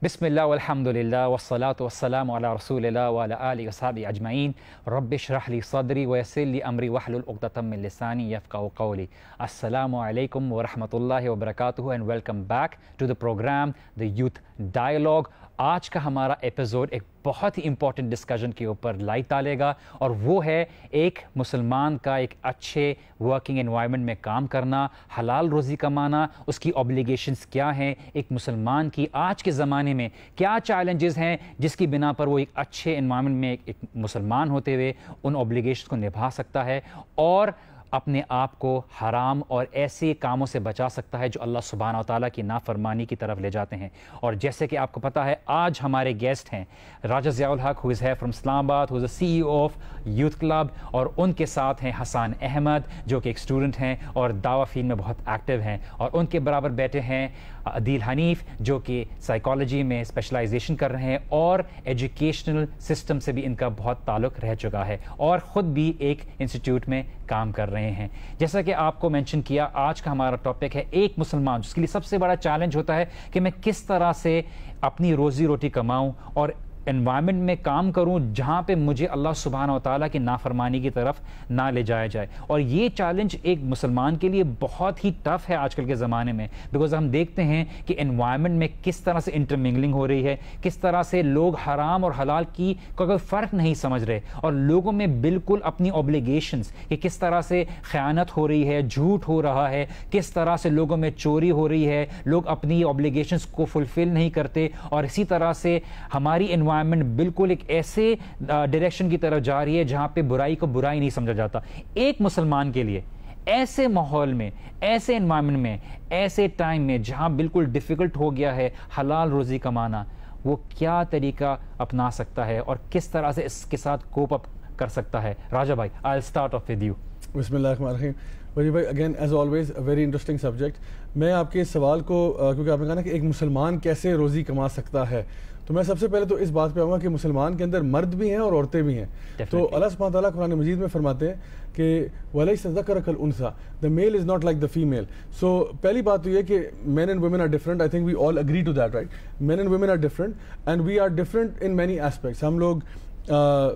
بسم اللہ والحمدللہ والصلاة والسلام علی رسول اللہ وعلی آلہ وصحبہ اجمعین رب اشرح لی صدری ویسر لی امری واحلل عقدۃ من لسانی یفقہوا قولی. السلام علیکم ورحمۃ اللہ وبرکاتہ and welcome back to the programme the youth dialogue. آج کا ہمارا ایپیسوڈ ایک بہت ہی امپورٹنٹ ڈسکشن کے اوپر لائٹ ڈالے گا، اور وہ ہے ایک مسلمان کا ایک اچھے ورکنگ انوائرمنٹ میں کام کرنا، حلال روزی کمانا، اس کی اوبلیگیشنز کیا ہیں، ایک مسلمان کی آج کے زمانے میں کیا چیلنجز ہیں جس کی بنا پر وہ ایک اچھے انوائرمنٹ میں ایک مسلمان ہوتے ہوئے ان اوبلیگیشنز کو نبھا سکتا ہے اور اپنے آپ کو حرام اور ایسے کاموں سے بچا سکتا ہے جو اللہ سبحانہ و تعالیٰ کی نافرمانی کی طرف لے جاتے ہیں. اور جیسے کہ آپ کو پتہ ہے آج ہمارے گیسٹ ہیں راجہ ضیاء الحق، ہو از ہے فرام اسلام آباد، ہو از اے CEO آف یوتھ کلب، اور ان کے ساتھ ہیں حسان احمد جو کہ ایک اسٹوڈنٹ ہیں اور دعویٰ فیلڈ میں بہت ایکٹیو ہیں، اور ان کے برابر بیٹھے ہیں عدیل حنیف جو کہ سائیکالوجی میں اسپیشلائزیشن کر رہے ہیں اور ایجوکیشنل سسٹم سے بھی ان کا بہت تعلق رہ چکا ہے اور خود بھی ایک انسٹیٹیوٹ میں کام کر رہے ہیں. جیسا کہ آپ کو مینشن کیا، آج کا ہمارا ٹاپک ہے ایک مسلمان جس کے لیے سب سے بڑا چیلنج ہوتا ہے کہ میں کس طرح سے اپنی روزی روٹی کماؤں اور انوائرمنٹ میں کام کروں جہاں پہ مجھے اللہ سبحانہ و تعالیٰ کی نافرمانی کی طرف نہ لے جایا جائے. اور یہ چیلنج ایک مسلمان کے لیے بہت ہی ٹف ہے آج کل کے زمانے میں، بیکاز ہم دیکھتے ہیں کہ انوائرمنٹ میں کس طرح سے انٹرمنگلنگ ہو رہی ہے، کس طرح سے لوگ حرام اور حلال کی کوئی فرق نہیں سمجھ رہے، اور لوگوں میں بالکل اپنی اوبلیگیشنز کہ کس طرح سے خیانت ہو رہی ہے، جھوٹ ہو رہا ہے، کس طرح سے لوگوں میں چوری ہو رہی ہے، لوگ اپنی اوبلیگیشنز کو فلفل نہیں کرتے، اور اسی طرح سے ہماری انوائرمنٹ بالکل ایک ایسے ڈائریکشن کی طرف جا رہی ہے جہاں پہ برائی کو برائی نہیں سمجھا جاتا. ایک مسلمان کے لیے ایسے ماحول میں، ایسے انوائرمنٹ میں، ایسے ٹائم میں جہاں بالکل ڈیفیکلٹ ہو گیا ہے حلال روزی کمانا، وہ کیا طریقہ اپنا سکتا ہے اور کس طرح سے اس کے ساتھ کوپ اپ کر سکتا ہے؟ راجہ بھائی، I will start off with you. بسم اللہ الرحمن الرحیم. وجی بھائی، again as always a very interesting subject. میں آپ کے اس سوال کو کیونکہ آپ نے کہا نا کہ ایک مسلمان کیسے روزی کما سکتا ہے، تو میں سب سے پہلے تو اس بات پہ آؤں گا کہ مسلمان کے اندر مرد بھی ہیں اور عورتیں بھی ہیں. تو اللہ سبحانہ تعالیٰ قرآن مجید میں فرماتے ہیں کہ وَلَيْسَ الذَّكَرُ كَالْأُنثَىٰ the male is not like the female. So پہلی بات تو یہ کہ men and women are different. I think we all agree to that, right? Men and women are different and we are different in many aspects. ہم لوگ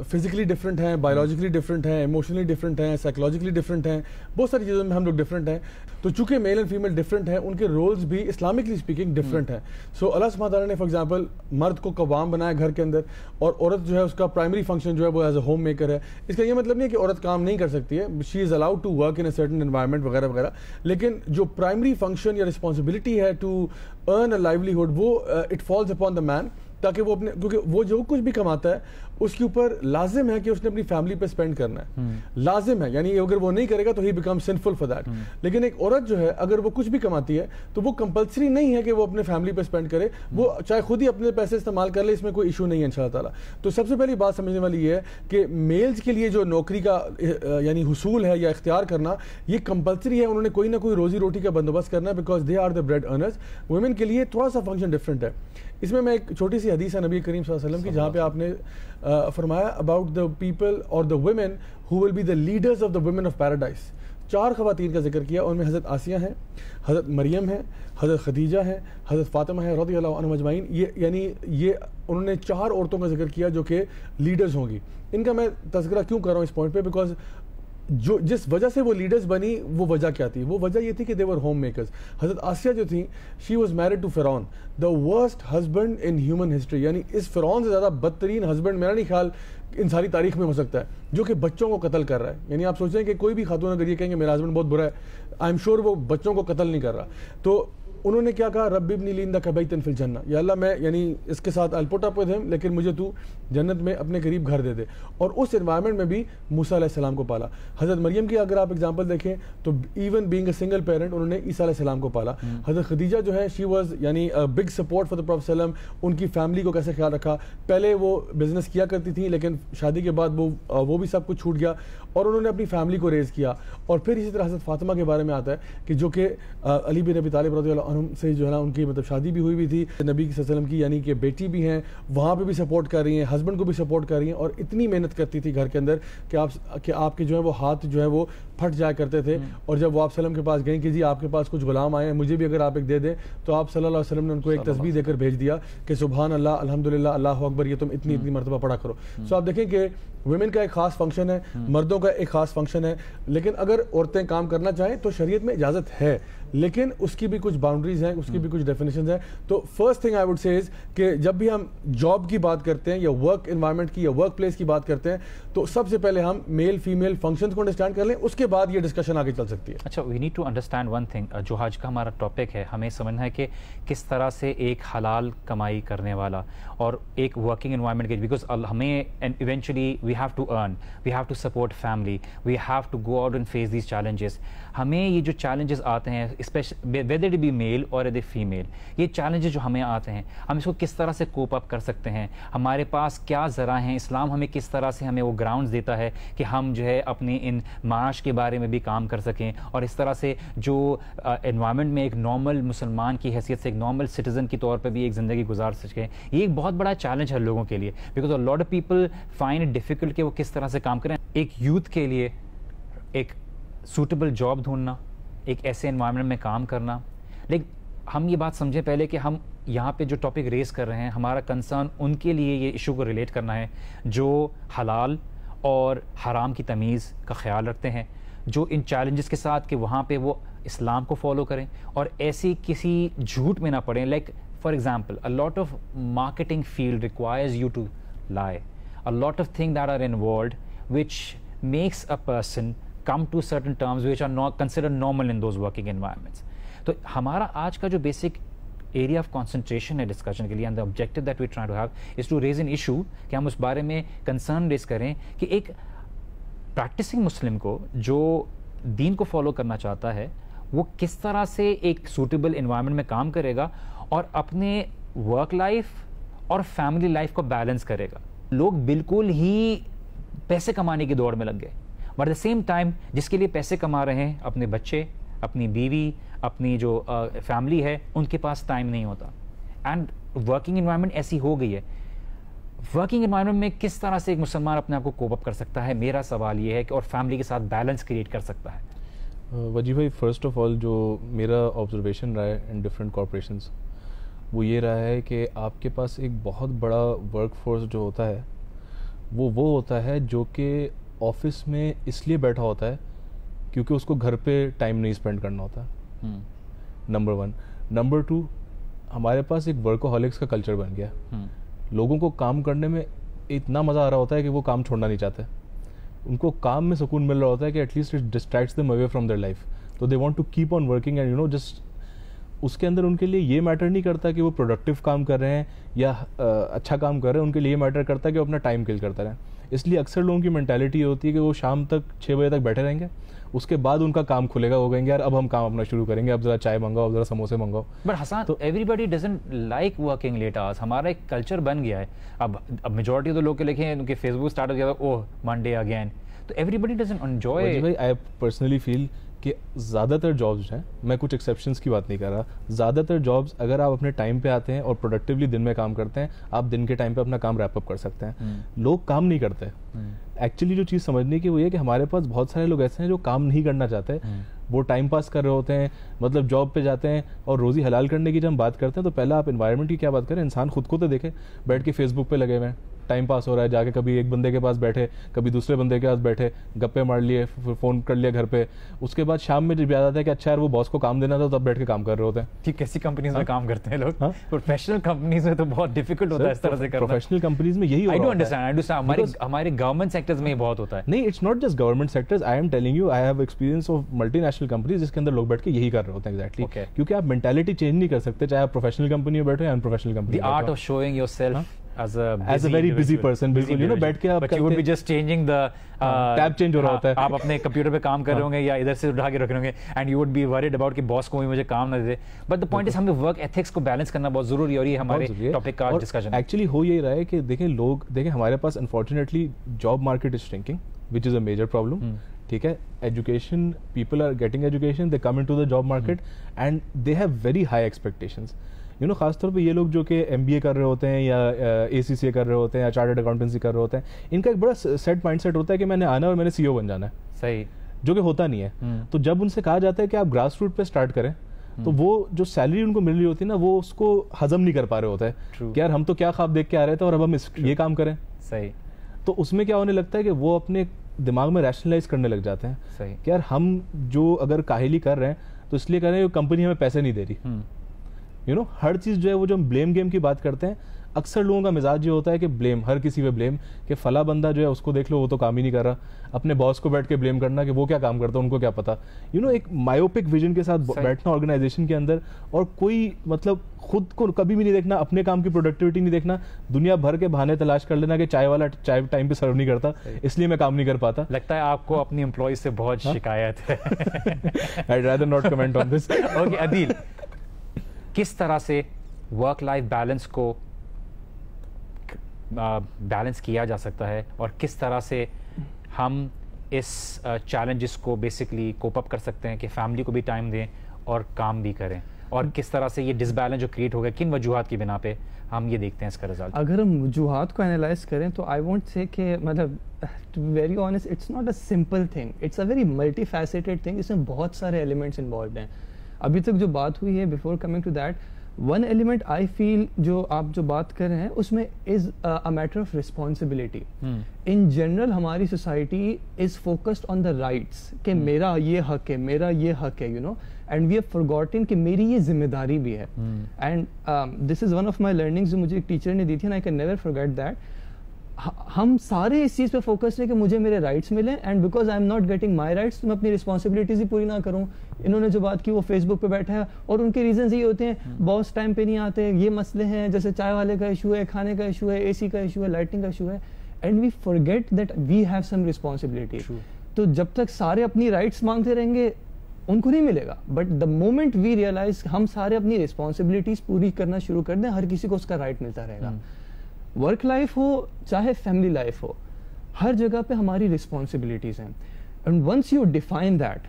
physically different ہیں، biologically different ہیں، emotionally different ہیں، psychologically different ہیں، بہت ساری چیزوں میں ہم لوگ ڈفرینٹ ہیں. تو چونکہ میل اینڈ فیمیل ڈفرینٹ ہیں، ان کے رولز بھی اسلامکلی اسپیکنگ ڈفرینٹ ہیں. سو اللہ سبحانہ تعالیٰ نے فار ایگزامپل مرد کو قوام بنایا گھر کے اندر، اور عورت جو ہے اس کا پرائمری فنکشن جو ہے وہ ایز اے ہوم میکر ہے. اس کا یہ مطلب نہیں ہے کہ عورت کام نہیں کر سکتی ہے، she is allowed to work in a certain environment وغیرہ وغیرہ، لیکن جو پرائمری فنکشن یا رسپانسبلٹی ہے ٹو ارن اے لائیولیہڈ وہ it falls upon the man, تاکہ وہ اپنے، کیونکہ وہ جو کچھ بھی کماتا ہے اس کے اوپر لازم ہے کہ اس نے اپنی فیملی پہ اسپینڈ کرنا ہے، لازم ہے. یعنی اگر وہ نہیں کرے گا تو ہی بیکم سنفل فار دیٹ. لیکن ایک عورت جو ہے اگر وہ کچھ بھی کماتی ہے تو وہ کمپلسری نہیں ہے کہ وہ اپنے فیملی پہ اسپینڈ کرے، وہ چاہے خود ہی اپنے پیسے استعمال کر لے، اس میں کوئی ایشو نہیں ہے انشاءاللہ تعالیٰ. تو سب سے پہلی بات سمجھنے والی یہ ہے کہ میلز کے لیے جو نوکری کا یعنی حصول ہے یا اختیار کرنا یہ کمپلسری ہے، انہوں نے کوئی نہ کوئی روزی روٹی کا بندوبست کرنا ہے، because they are the bread earners. Women کے لیے تھوڑا سا فنکشن ڈفرینٹ ہے. اس میں ایک چھوٹی سی حدیث ہے نبی کریم صلی اللہ علیہ وسلم کی جہاں پہ آپ نے فرمایا اباؤٹ دا پیپل اور the women who will be the leaders of the women of paradise. 4 خواتین کا ذکر کیا، ان میں حضرت آسیہ ہیں، حضرت مریم ہیں، حضرت خدیجہ ہیں، حضرت فاطمہ ہے رضی اللہ عنہم اجمعین. یہ انہوں نے 4 عورتوں کا ذکر کیا جو کہ لیڈرز ہوں گی. ان کا میں تذکرہ کیوں کر رہا ہوں اس پوائنٹ پہ؟ بیکاز جو جس وجہ سے وہ لیڈرز بنی وہ وجہ کیا تھی؟ وہ وجہ یہ تھی کہ دے ور ہوم میکرز. حضرت آسیہ جو تھیں شی واز میرڈ ٹو فرعون، the worst husband in human history. یعنی اس فرعون سے زیادہ بدترین ہسبینڈ میرا نہیں خیال ان ساری تاریخ میں ہو سکتا ہے، جو کہ بچوں کو قتل کر رہا ہے. یعنی آپ سوچیں کہ کوئی بھی خاتون اگر یہ کہیں کہ میرا ہسبینڈ بہت برا ہے، آئی ایم شیور وہ بچوں کو قتل نہیں کر رہا. تو انہوں نے کیا کہا؟ رب ابنی لی عندک بیتا فی الجنہ، یا اللہ میں یعنی اس کے ساتھ I'll put up with him، لیکن مجھے تو جنت میں اپنے قریب گھر دے دے. اور اس انوائرمنٹ میں بھی موسیٰ علیہ السلام کو پالا. حضرت مریم کی اگر آپ اگزامپل دیکھیں تو even being a single parent انہوں نے عیسیٰ علیہ السلام کو پالا. حضرت خدیجہ جو ہے شی واز یعنی big support for the prophet صلی اللہ علیہ وسلم. ان کی فیملی کو کیسے خیال رکھا، پہلے وہ بزنس کیا کرتی تھی لیکن شادی کے بعد وہ بھی سب کچھ چھوٹ گیا اور انہوں نے اپنی فیملی کو ریز کیا. اور پھر اسی طرح حضرت فاطمہ کے بارے میں آتا ہے کہ جو کہ علی بن ابی طالب رضی اللہ عنہم سے جو ہے نا ان کی مطلب شادی بھی ہوئی بھی تھی نبی صلی اللہ علیہ وسلم کی, یعنی کہ بیٹی بھی ہیں, وہاں پہ بھی سپورٹ کر رہی ہیں, ہسبینڈ کو بھی سپورٹ کر رہی ہیں, اور اتنی محنت کرتی تھی گھر کے اندر کہ آپ کے جو ہے وہ ہاتھ جو ہے وہ پھٹ جایا کرتے تھے. اور جب وہ آپ وسلم کے پاس گئیں کہ جی آپ کے پاس کچھ غلام آئے ہیں, مجھے بھی اگر آپ ایک دے دیں, تو آپ صلی اللہ علیہ وسلم نے ان کو ایک تسبیح دے کر بھیج دیا کہ سبحان اللہ, الحمدللہ, اللہ اکبر, یہ تم اتنی مرتبہ پڑھا کرو. سو آپ دیکھیں کہ ویمن کا ایک خاص فنکشن ہے, مردوں کا ایک خاص فنکشن ہے, لیکن اگر عورتیں کام کرنا چاہیں تو شریعت میں اجازت ہے, لیکن اس کی بھی کچھ باؤنڈریز ہیں, اس کی بھی کچھ ڈیفینیشنز ہیں. تو first thing I would say از کہ جب بھی ہم جاب کی بات کرتے ہیں یا ورک انوائرمنٹ کی یا ورک پلیس کی بات کرتے ہیں, تو سب سے پہلے ہم میل فیمیل فنکشنز کو انڈرسٹینڈ کر لیں, اس کے بعد یہ ڈسکشن آگے چل سکتی ہے. اچھا, we need to understand one thing, جو آج کا ہمارا ٹاپک ہے, ہمیں سمجھنا ہے کہ کس طرح سے ایک حلال کمائی کرنے والا اور ایک ورکنگ انوائرمنٹ کے, بیکاز ہمیں eventually we have to earn, we have to support family, we have to go out and face these challenges. ہمیں یہ جو چیلنجز آتے ہیں, whether it be male or it be female, یہ challenges جو ہمیں آتے ہیں, ہم اس کو کس طرح سے کوپ اپ کر سکتے ہیں, ہمارے پاس کیا ذرائع ہیں, اسلام ہمیں کس طرح سے ہمیں وہ گراؤنڈز دیتا ہے کہ ہم جو ہے اپنے ان معاش کے بارے میں بھی کام کر سکیں, اور اس طرح سے جو انوائرمنٹ میں ایک نارمل مسلمان کی حیثیت سے ایک نارمل سٹیزن کی طور پہ بھی ایک زندگی گزار سکیں. یہ ایک بہت بڑا چیلنج ہے لوگوں کے لیے, because a lot of people find it difficult کہ وہ کس طرح سے کام کریں. ایک یوتھ کے لیے ایک سوٹیبل جاب ڈھونڈنا, ایک ایسے انوائرمنٹ میں کام کرنا. لیکن ہم یہ بات سمجھیں پہلے کہ ہم یہاں پہ جو ٹاپک ریز کر رہے ہیں, ہمارا کنسرن ان کے لیے یہ ایشو کو ریلیٹ کرنا ہے جو حلال اور حرام کی تمیز کا خیال رکھتے ہیں, جو ان چیلنجز کے ساتھ کہ وہاں پہ وہ اسلام کو فالو کریں اور ایسی کسی جھوٹ میں نہ پڑیں. Like for example, a lot of marketing field requires you to lie, a lot of things that are involved which makes a person come to certain terms which are not considered normal in those working environments. تو ہمارا آج کا جو basic area of concentration ہے discussion کے لیے, and the objective that we try to have is to raise an issue کہ ہم اس بارے میں کنسرن ریز کریں کہ ایک پریکٹسنگ مسلم کو جو دین کو فالو کرنا چاہتا ہے وہ کس طرح سے ایک سوٹیبل انوائرمنٹ میں کام کرے گا اور اپنے ورک لائف اور فیملی لائف کو بیلنس کرے گا. لوگ بالکل ہی پیسے کمانے کی دوڑ میں لگ گئے, but at the same time جس کے لیے پیسے کما رہے ہیں, اپنے بچے, اپنی بیوی, اپنی جو فیملی ہے, ان کے پاس ٹائم نہیں ہوتا. اینڈ ورکنگ انوائرمنٹ ایسی ہو گئی ہے. ورکنگ انوائرمنٹ میں کس طرح سے ایک مسلمان اپنے آپ کو کوپ اپ کر سکتا ہے, میرا سوال یہ ہے کہ, اور فیملی کے ساتھ بیلنس کریٹ کر سکتا ہے. وجی بھائی, فرسٹ آف آل جو میرا آبزرویشن رہا ہے ان ڈفرینٹ کارپوریشنز, وہ یہ رہا ہے کہ آپ کے پاس ایک بہت بڑا ورک فورس جو ہوتا ہے وہ ہوتا ہے جو کہ آفس میں اس لیے بیٹھا ہوتا ہے کیونکہ اس کو گھر پہ ٹائم نہیں اسپینڈ کرنا ہوتا. نمبر 1. نمبر 2, ہمارے پاس ایک ورکوہولکس کا کلچر بن گیا. لوگوں کو کام کرنے میں اتنا مزہ آ رہا ہوتا ہے کہ وہ کام چھوڑنا نہیں چاہتے. ان کو کام میں سکون مل رہا ہوتا ہے کہ at least it distracts them away from their life, تو they want to keep on working and just اس کے اندر ان کے لیے یہ میٹر نہیں کرتا کہ وہ پروڈکٹیو کام کر رہے ہیں یا اچھا کام کر رہے ہیں, ان کے لیے یہ میٹر کرتا ہے کہ وہ اپنا ٹائم کل کرتے رہیں. اس لیے اکثر لوگوں کی مینٹیلٹی یہ ہوتی ہے کہ وہ شام تک 6 بجے تک بیٹھے رہیں گے, اس کے بعد ان کا کام کھلے گا, وہ کہیں گے یار اب ہم کام اپنا شروع کریں گے, اب ذرا چائے منگاؤ, اب ذرا سموسے منگاؤ. But Hassan, everybody doesn't like working late hours. ہمارا ایک کلچر بن گیا ہے. اب میجورٹی تو لوگ لکھیں ان کے فیس بک اسٹارٹ ہو گیا, اوہ منڈے اگین, تو ایوری بڈی ڈزنٹ انجوائے. بھائی آئی پرسنلی فیل کہ زیادہ تر جابس ہیں, میں کچھ ایکسیپشنس کی بات نہیں کر رہا, زیادہ تر جابس اگر آپ اپنے ٹائم پہ آتے ہیں اور پروڈکٹیولی دن میں کام کرتے ہیں, آپ دن کے ٹائم پہ اپنا کام ریپ اپ کر سکتے ہیں. لوگ کام نہیں کرتے. ایکچولی جو چیز سمجھنے کی وہ یہ کہ ہمارے پاس بہت سارے لوگ ایسے ہیں جو کام نہیں کرنا چاہتے, وہ ٹائم پاس کر رہے ہوتے ہیں, مطلب جاب پہ جاتے ہیں. اور روزی حلال کرنے کی جب ہم بات کرتے ہیں تو پہلے آپ انوائرمنٹ کی کیا بات کریں, انسان خود کو تو دیکھے, بیٹھ کے فیس بک پہ لگے ہوئے ہیں, ٹائم پاس ہو رہا ہے, جا کے کبھی ایک بندے کے پاس بیٹھے, کبھی دوسرے بندے کے پاس بیٹھے, گپے مار لیے, فون کر لیا گھر پہ. اس کے بعد شام میں جب یاد آتا ہے کہ اچھا یار وہ باس کو کام دینا تھا, تب بیٹھ کے کام کر رہے ہوتے ہیں. ٹھیک, کیسی کمپنیز میں کام کرتے ہیں لوگ, پروفیشنل کمپنیز میں تو بہت ڈیفیکلٹ ہوتا ہے اس طرح سے کرنا. پروفیشنل کمپنیز میں یہی ہوتا ہے. ہمارے گورنمنٹ سیکٹرز میں یہ بہت ہوتا ہے. نہیں, it's not just government sectors, I am telling you, I have experience of multinational companies جس کے اندر لوگ بیٹھ کے یہی کر رہے ہوتے ہیں. ایگزیکٹلی, کیونکہ آپ مینٹیلٹی چینج نہیں کر سکتے, چاہے آپ پروفیشنل کمپنی میں بیٹھو یا in professional company. The art of showing yourself as a very busy person, بالکل یو نو بیٹھ کے آپ but you would be just changing the tab change ہو رہا ہوتا ہے, آپ اپنے کمپیوٹر پہ کام کر رہے ہوں گے یا ادھر سے اٹھا کے رکھ رہے ہوں گے, and you would be worried about کہ باس کو بھی مجھے کام نہ دے. بٹ دا پوائنٹ از ہمیں ورک ایتھکس کو بیلنس کرنا بہت ضروری ہے, اور یہ ہمارے ٹاپک کا ڈسکشن ہے. ایکچولی ہو یہی رہا ہے کہ دیکھیں لوگ, دیکھیں ہمارے پاس unfortunately job market is shrinking, which is a major problem. ٹھیک ہے, education, people are getting education, they come into the job market and they have very high expectations. You know, خاص طور پہ یہ لوگ جو کہ MBA کر رہے ہوتے ہیں یا ACCA کر رہے ہوتے ہیں یا چارٹرڈ اکاؤنٹنسی کر رہے ہوتے ہیں, ان کا ایک بڑا سیٹ مائنڈ سیٹ ہوتا ہے کہ میں نے آنا اور میں نے CEO بن جانا ہے. صحیح, جو کہ ہوتا نہیں ہے. تو جب ان سے کہا جاتا ہے کہ آپ گراس روٹ پہ اسٹارٹ کریں, تو وہ جو سیلری ان کو مل رہی ہوتی ہے نا, وہ اس کو ہضم نہیں کر پا رہے ہوتا ہے کہ یار ہم تو کیا خواب دیکھ کے آ رہے تھے اور اب ہم یہ کام کریں. صحیح. تو اس میں کیا ہونے لگتا ہے کہ وہ اپنے دماغ میں ریشنلائز کرنے لگ جاتے ہیں. صحیح. کہ یار ہم جو اگر کاہلی کر رہے ہیں تو اس لیے کر رہے ہیں کہ کمپنی ہمیں پیسے نہیں دے رہی. یو نو, ہر چیز جو ہے وہ جو ہم بلیم گیم کی بات کرتے ہیں, اکثر لوگوں کا مزاج یہ ہوتا ہے کہ بلیم, ہر کسی پہ بلیم, کہ فلاں بندہ جو ہے اس کو دیکھ لو وہ تو کام ہی نہیں کر رہا. اپنے باس کو بیٹھ کے بلیم کرنا کہ وہ کیا کام کرتا ہے, ان کو کیا پتا. یو نو, ایک مایوپک ویژن کے ساتھ بیٹھنا آرگنائزیشن کے اندر, اور کوئی مطلب خود کو کبھی بھی نہیں دیکھنا, اپنے کام کی پروڈکٹیوٹی نہیں دیکھنا, دنیا بھر کے بہانے تلاش کر لینا کہ چائے والا چائے ٹائم پہ سرو نہیں کرتا اس لیے میں کام نہیں کر پاتا. لگتا ہے آپ کو اپنی امپلائیز سے بہت شکایت ہے. I'd rather not comment on this. Okay Adeel, کس طرح سے ورک لائف بیلنس کو بیلنس کیا جا سکتا ہے, اور کس طرح سے ہم اس چیلنجز کو بیسکلی کوپ اپ کر سکتے ہیں کہ فیملی کو بھی ٹائم دیں اور کام بھی کریں, اور کس طرح سے یہ ڈس بیلنس جو کریٹ ہو گیا کن وجوہات کی بنا پہ, ہم یہ دیکھتے ہیں اس کا رزلٹ. اگر ہم وجوہات کو انالائز کریں تو آئی وانٹ سے کہ مطلب to be very honest it's not a simple thing, it's a very multifaceted thing. اس میں بہت سارے ایلیمنٹس انوالوڈ ہیں. ابھی تک جو بات ہوئی ہے, before coming to that, one element I feel جو آپ جو بات کر رہے ہیں اس میں is a matter of responsibility. In general ہماری society is focused on the rights کہ میرا یہ حق ہے, میرا یہ حق ہے, you know, and we have forgotten کہ میری یہ ذمہ داری بھی ہے. And this is one of my learnings جو مجھے ایک ٹیچر نے دی تھی, and I can never forget that. ہم سارے اس چیز پہ فوکس ہیں کہ مجھے میرے رائٹس ملیں, and because I am not getting my rights تو میں اپنی رسپانسبلٹیز ہی پوری نہ کروں. انہوں نے جو بات کی وہ فیس بک پہ بیٹھا ہے اور ان کے ریزنز یہ ہوتے ہیں, باس ٹائم پہ نہیں آتے, یہ مسئلے ہیں, جیسے چائے والے کا ایشو ہے, کھانے کا ایشو ہے, AC کا ایشو ہے, لائٹنگ کا ایشو ہے, and we forget that we have some responsibility. تو جب تک سارے اپنی رائٹس مانگتے رہیں گے ان کو نہیں ملے گا. But the moment we realise ہم سارے اپنی رسپانسبلٹیز پوری کرنا شروع کر دیں, ہر کسی کو اس کا رائٹ ملتا رہے گا. ورک لائف ہو چاہے فیملی لائف ہو, ہر جگہ پہ ہماری رسپانسبلٹیز ہیں. And once you define that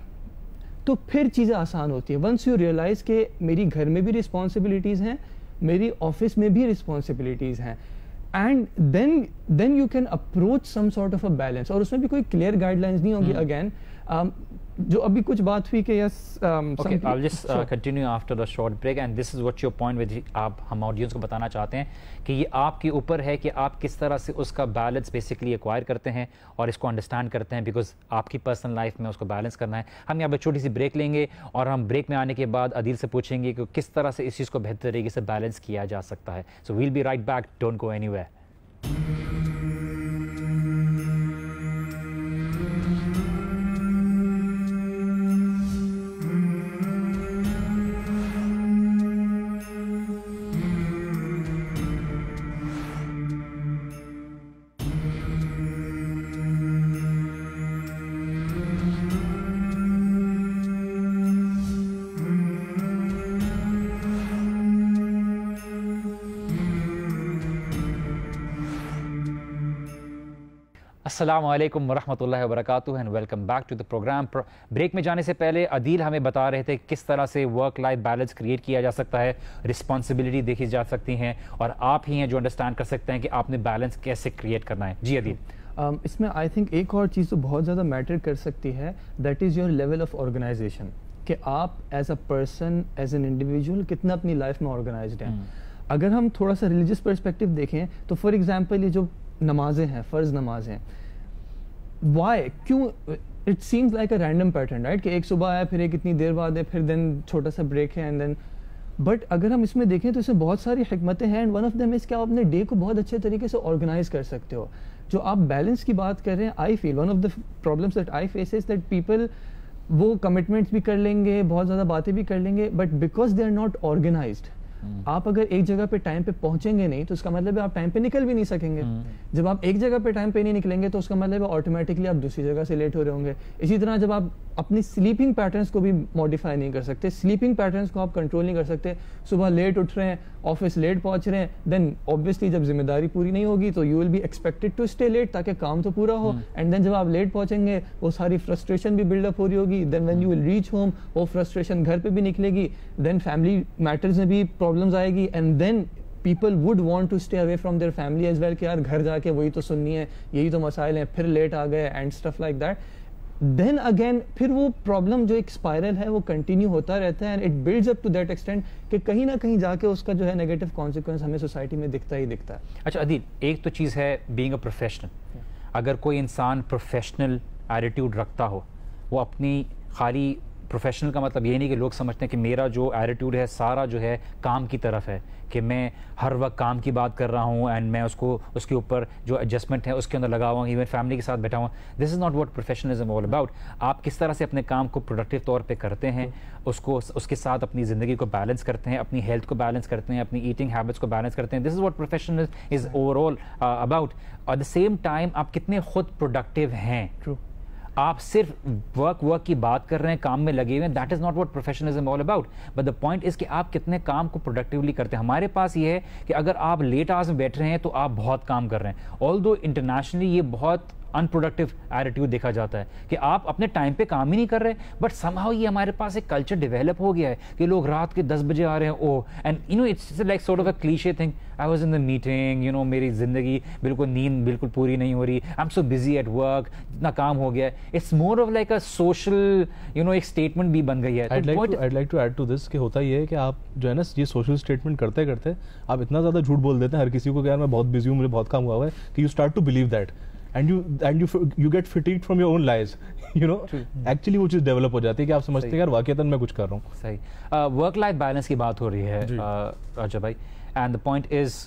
تو پھر چیزیں آسان ہوتی ہیں. ونس یو ریئلائز کہ میری گھر میں بھی رسپانسبلٹیز ہیں, میری آفس میں بھی رسپانسبلٹیز ہیں, and then you can approach some sort of a balance. اور اس میں بھی کوئی کلیئر گائیڈ لائنس نہیں ہوگی. اگین جو ابھی کچھ بات ہوئی کہ یس, okay, I'll just continue after the short break, and this is what your point with آپ ہم آڈینس کو بتانا چاہتے ہیں کہ یہ آپ کے اوپر ہے کہ آپ کس طرح سے اس کا بیلنس بیسکلی ایکوائر کرتے ہیں اور اس کو انڈرسٹینڈ کرتے ہیں, بیکاز آپ کی پرسنل لائف میں اس کو بیلنس کرنا ہے. ہم یہاں پہ چھوٹی سی بریک لیں گے اور ہم بریک میں آنے کے بعد عدیل سے پوچھیں گے کہ کس طرح سے اس چیز کو بہتر طریقے سے بیلنس کیا جا سکتا ہے. So we'll be right back, don't go anywhere. السلام علیکم ورحمۃ اللہ وبرکاتہ and welcome back to the programme. Break میں جانے سے پہلے عدیل ہمیں بتا رہے تھے کس طرح سے ورک لائف بیلنس کریٹ کیا جا سکتا ہے, رسپانسبلٹی دیکھی جا سکتی ہیں, اور آپ ہی ہیں جو انڈرسٹینڈ کر سکتے ہیں کہ آپ نے بیلنس کیسے کریٹ کرنا ہے. جی عدیل. اس میں آئی تھنک ایک اور چیز تو بہت زیادہ میٹر کر سکتی ہے, that is your level of organisation, کہ آپ as a person, as an individual کتنا اپنی لائف میں آرگنائزڈ ہیں. اگر ہم تھوڑا سا ریلیجیس پرسپیکٹیو دیکھیں تو فار ایگزامپل یہ جو نمازیں ہیں, فرض نمازیں, وائی, کیوں, it seems like a random pattern, right, کہ ایک صبح آیا, پھر ایک اتنی دیر بعد ہے, پھر دین چھوٹا سا بریک ہے, اینڈ دین. بٹ اگر ہم اس میں دیکھیں تو اس میں بہت ساری حکمتیں ہیں, and one of them is کہ آپ اپنے ڈے کو بہت اچھے طریقے سے آرگنائز کر سکتے ہو. جو آپ بیلنس کی بات کر رہے ہیں, I feel one of the problems that I face is that people وہ کمٹمنٹس بھی کر لیں گے, بہت زیادہ باتیں بھی کر لیں گے, but because they are not organised. آپ اگر ایک جگہ پہ ٹائم پہ پہنچیں گے نہیں تو اس کا مطلب ہے آپ ٹائم پہ نکل بھی نہیں سکیں گے. جب آپ ایک جگہ پہ ٹائم پہ نہیں نکلیں گے تو اس کا مطلب ہے آٹومیٹکلی آپ دوسری جگہ سے لیٹ ہو رہے ہوں گے. اسی طرح جب آپ اپنی سلیپنگ پیٹرنس کو بھی ماڈیفائی نہیں کر سکتے. سلیپنگ پیٹرنس کو آپ کنٹرول نہیں کر سکتے. صبح لیٹ اٹھ رہے ہیں, آفس لیٹ پہنچ رہے ہیں, دین اوبیسلی جب ذمہ داری پوری نہیں ہوگی تو you will be expected to stay late تاکہ کام تو پورا ہو. اینڈ دین جب آپ لیٹ پہنچیں گے وہ ساری فرسٹریشن بھی بلڈ اپ ہو رہی ہوگی. Then when you will reach home وہ فرسٹریشن گھر پہ بھی نکلے گی. دین فیملی میٹرز میں بھی پرابلمز آئے گی. And then people would want to stay away from their family as well کہ یار گھر جا کے وہی تو سننی ہے, یہی تو مسائل ہیں, پھر لیٹ آ گئے and stuff like that. Then again پھر وہ پرابلم جو ایک اسپائرل ہے وہ کنٹینیو ہوتا رہتا ہے and it builds up to that extent کہ کہیں نہ کہیں جا کے اس کا جو ہے نیگیٹو کانسیکوینس ہمیں سوسائٹی میں دکھتا ہی دکھتا ہے. اچھا عدیل, ایک تو چیز ہے بینگ اے پروفیشنل. اگر کوئی انسان پروفیشنل ایٹیٹیوڈ رکھتا ہو, وہ اپنی خالی پروفیشنل کا مطلب یہ نہیں کہ لوگ سمجھتے ہیں کہ میرا جو ایٹیٹیوڈ ہے سارا جو ہے کام کی طرف ہے, کہ میں ہر وقت کام کی بات کر رہا ہوں اینڈ میں اس کے اوپر جو ایڈجسٹمنٹ ہے اس کے اندر لگا ہوا ہوں, ایون فیملی کے ساتھ بیٹھا ہوں. This is not what professionalism all about. آپ کس طرح سے اپنے کام کو پروڈکٹیو طور پہ کرتے ہیں, اس کے ساتھ اپنی زندگی کو بیلنس کرتے ہیں, اپنی ہیلتھ کو بیلنس کرتے ہیں, اپنی ایٹنگ ہیبٹس کو بیلنس کرتے ہیں. This is what professionalism is overall about. At the same time آپ کتنے خود پروڈکٹیو ہیں. آپ صرف ورک کی بات کر رہے ہیں, کام میں لگے ہوئے ہیں, that is not what professionalism all about. But the point از کہ آپ کتنے کام کو پروڈکٹیولی کرتے ہیں. ہمارے پاس یہ ہے کہ اگر آپ لیٹ آورز میں بیٹھ رہے ہیں تو آپ بہت کام کر رہے ہیں. آلدو انٹرنیشنلی یہ بہت ان پروڈکٹیو ایٹیٹیوڈ دیکھا جاتا ہے کہ آپ اپنے ٹائم پہ کام ہی نہیں کر رہے. بٹ سم ہاؤ یہ ہمارے پاس ایک کلچر ڈیولپ ہو گیا ہے کہ لوگ رات کے 10 بجے آ رہے ہیں. Oh and you know it's like sort of a cliche thing, I was in the meeting, you know میری زندگی بالکل نیند بالکل پوری نہیں ہو رہی, I am so busy at work, اتنا کام ہو گیا ہے. It's more of like a social you know ایک اسٹیٹمنٹ بھی بن گئی ہے. I'd like to add to this کہ ہوتا یہ ہے کہ آپ جو ہے نا یہ سوشل اسٹیٹمنٹ کرتے کرتے آپ اتنا زیادہ جھوٹ بول دیتے ہیں ہر کسی کو کہ یار میں بہت بزی ہوں, مجھے بہت کام ہوا ہوا ہے, کہ you start to believe that and you get fatigued from your own lies, you know. Actually وہ چیز ڈیولپ ہو جاتی ہے کہ آپ سمجھتے ہیں یار واقعتاً میں کچھ کر رہا ہوں. صحیح. ورک لائف بیلنس کی بات ہو رہی ہے راجا بھائی, and the point is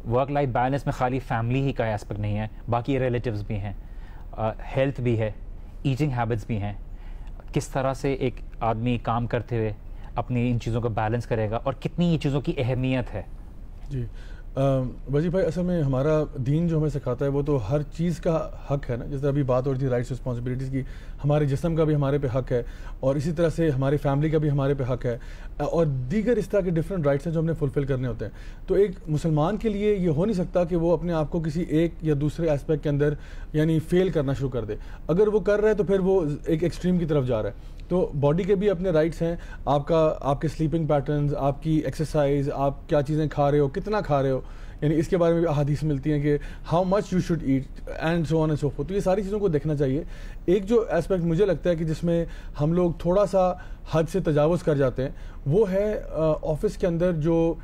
work life balance میں خالی فیملی ہی کا ایسپیکٹ نہیں ہے, باقی ریلیٹیوز بھی ہیں, ہیلتھ بھی ہے, ایٹنگ ہیبٹس بھی ہیں. کس طرح سے ایک آدمی کام کرتے ہوئے اپنی ان چیزوں کو بیلنس کرے گا اور کتنی یہ چیزوں کی اہمیت ہے. جی وزیر بھائی, اصل میں ہمارا دین جو ہمیں سکھاتا ہے وہ تو ہر چیز کا حق ہے نا. جس طرح ابھی بات ہو رہی تھی رائٹس رسپانسبلٹیز کی, ہمارے جسم کا بھی ہمارے پہ حق ہے, اور اسی طرح سے ہماری فیملی کا بھی ہمارے پہ حق ہے, اور دیگر اس طرح کے ڈفرینٹ رائٹس ہیں جو ہم نے فلفل کرنے ہوتے ہیں. تو ایک مسلمان کے لیے یہ ہو نہیں سکتا کہ وہ اپنے آپ کو کسی ایک یا دوسرے اسپیکٹ کے اندر یعنی فیل کرنا شروع کر دے. اگر وہ کر رہا ہے تو پھر وہ ایک ایکسٹریم کی طرف جا رہا ہے. تو باڈی کے بھی اپنے رائٹس ہیں, آپ کے سلیپنگ پیٹرنز, آپ کی ایکسرسائز, آپ کیا چیزیں کھا رہے ہو, کتنا کھا رہے ہو, یعنی اس کے بارے میں بھی احادیث ملتی ہیں کہ how much you should eat and so on and so forth. تو یہ ساری چیزوں کو دیکھنا چاہیے. ایک جو اسپیکٹ مجھے لگتا ہے کہ جس میں ہم لوگ تھوڑا سا حد سے تجاوز کر جاتے ہیں وہ ہے آفس کے اندر جو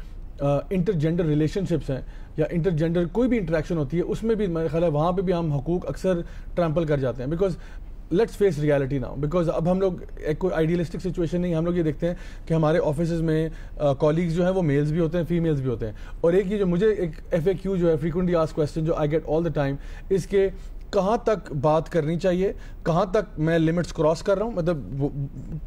انٹر جینڈر ریلیشن شپس ہیں یا انٹر جینڈر کوئی بھی انٹریکشن ہوتی ہے, اس میں بھی میرا خیال ہے وہاں پہ بھی ہم حقوق اکثر ٹرمپل کر جاتے ہیں. Because let's face reality now, because اب ہم لوگ ایک کوئی آئیڈیلسٹک سچویشن نہیں, ہم لوگ یہ دیکھتے ہیں کہ ہمارے آفیسز میں کالیگز جو ہیں وہ میلز بھی ہوتے ہیں, فیمیلز بھی ہوتے ہیں. اور ایک یہ جو مجھے ایک FAQ جو ہے فریکوینٹلی آسک کویسچن جو I get all the time, اس کے کہاں تک بات کرنی چاہیے, کہاں تک میں لمٹس کراس کر رہا ہوں, مطلب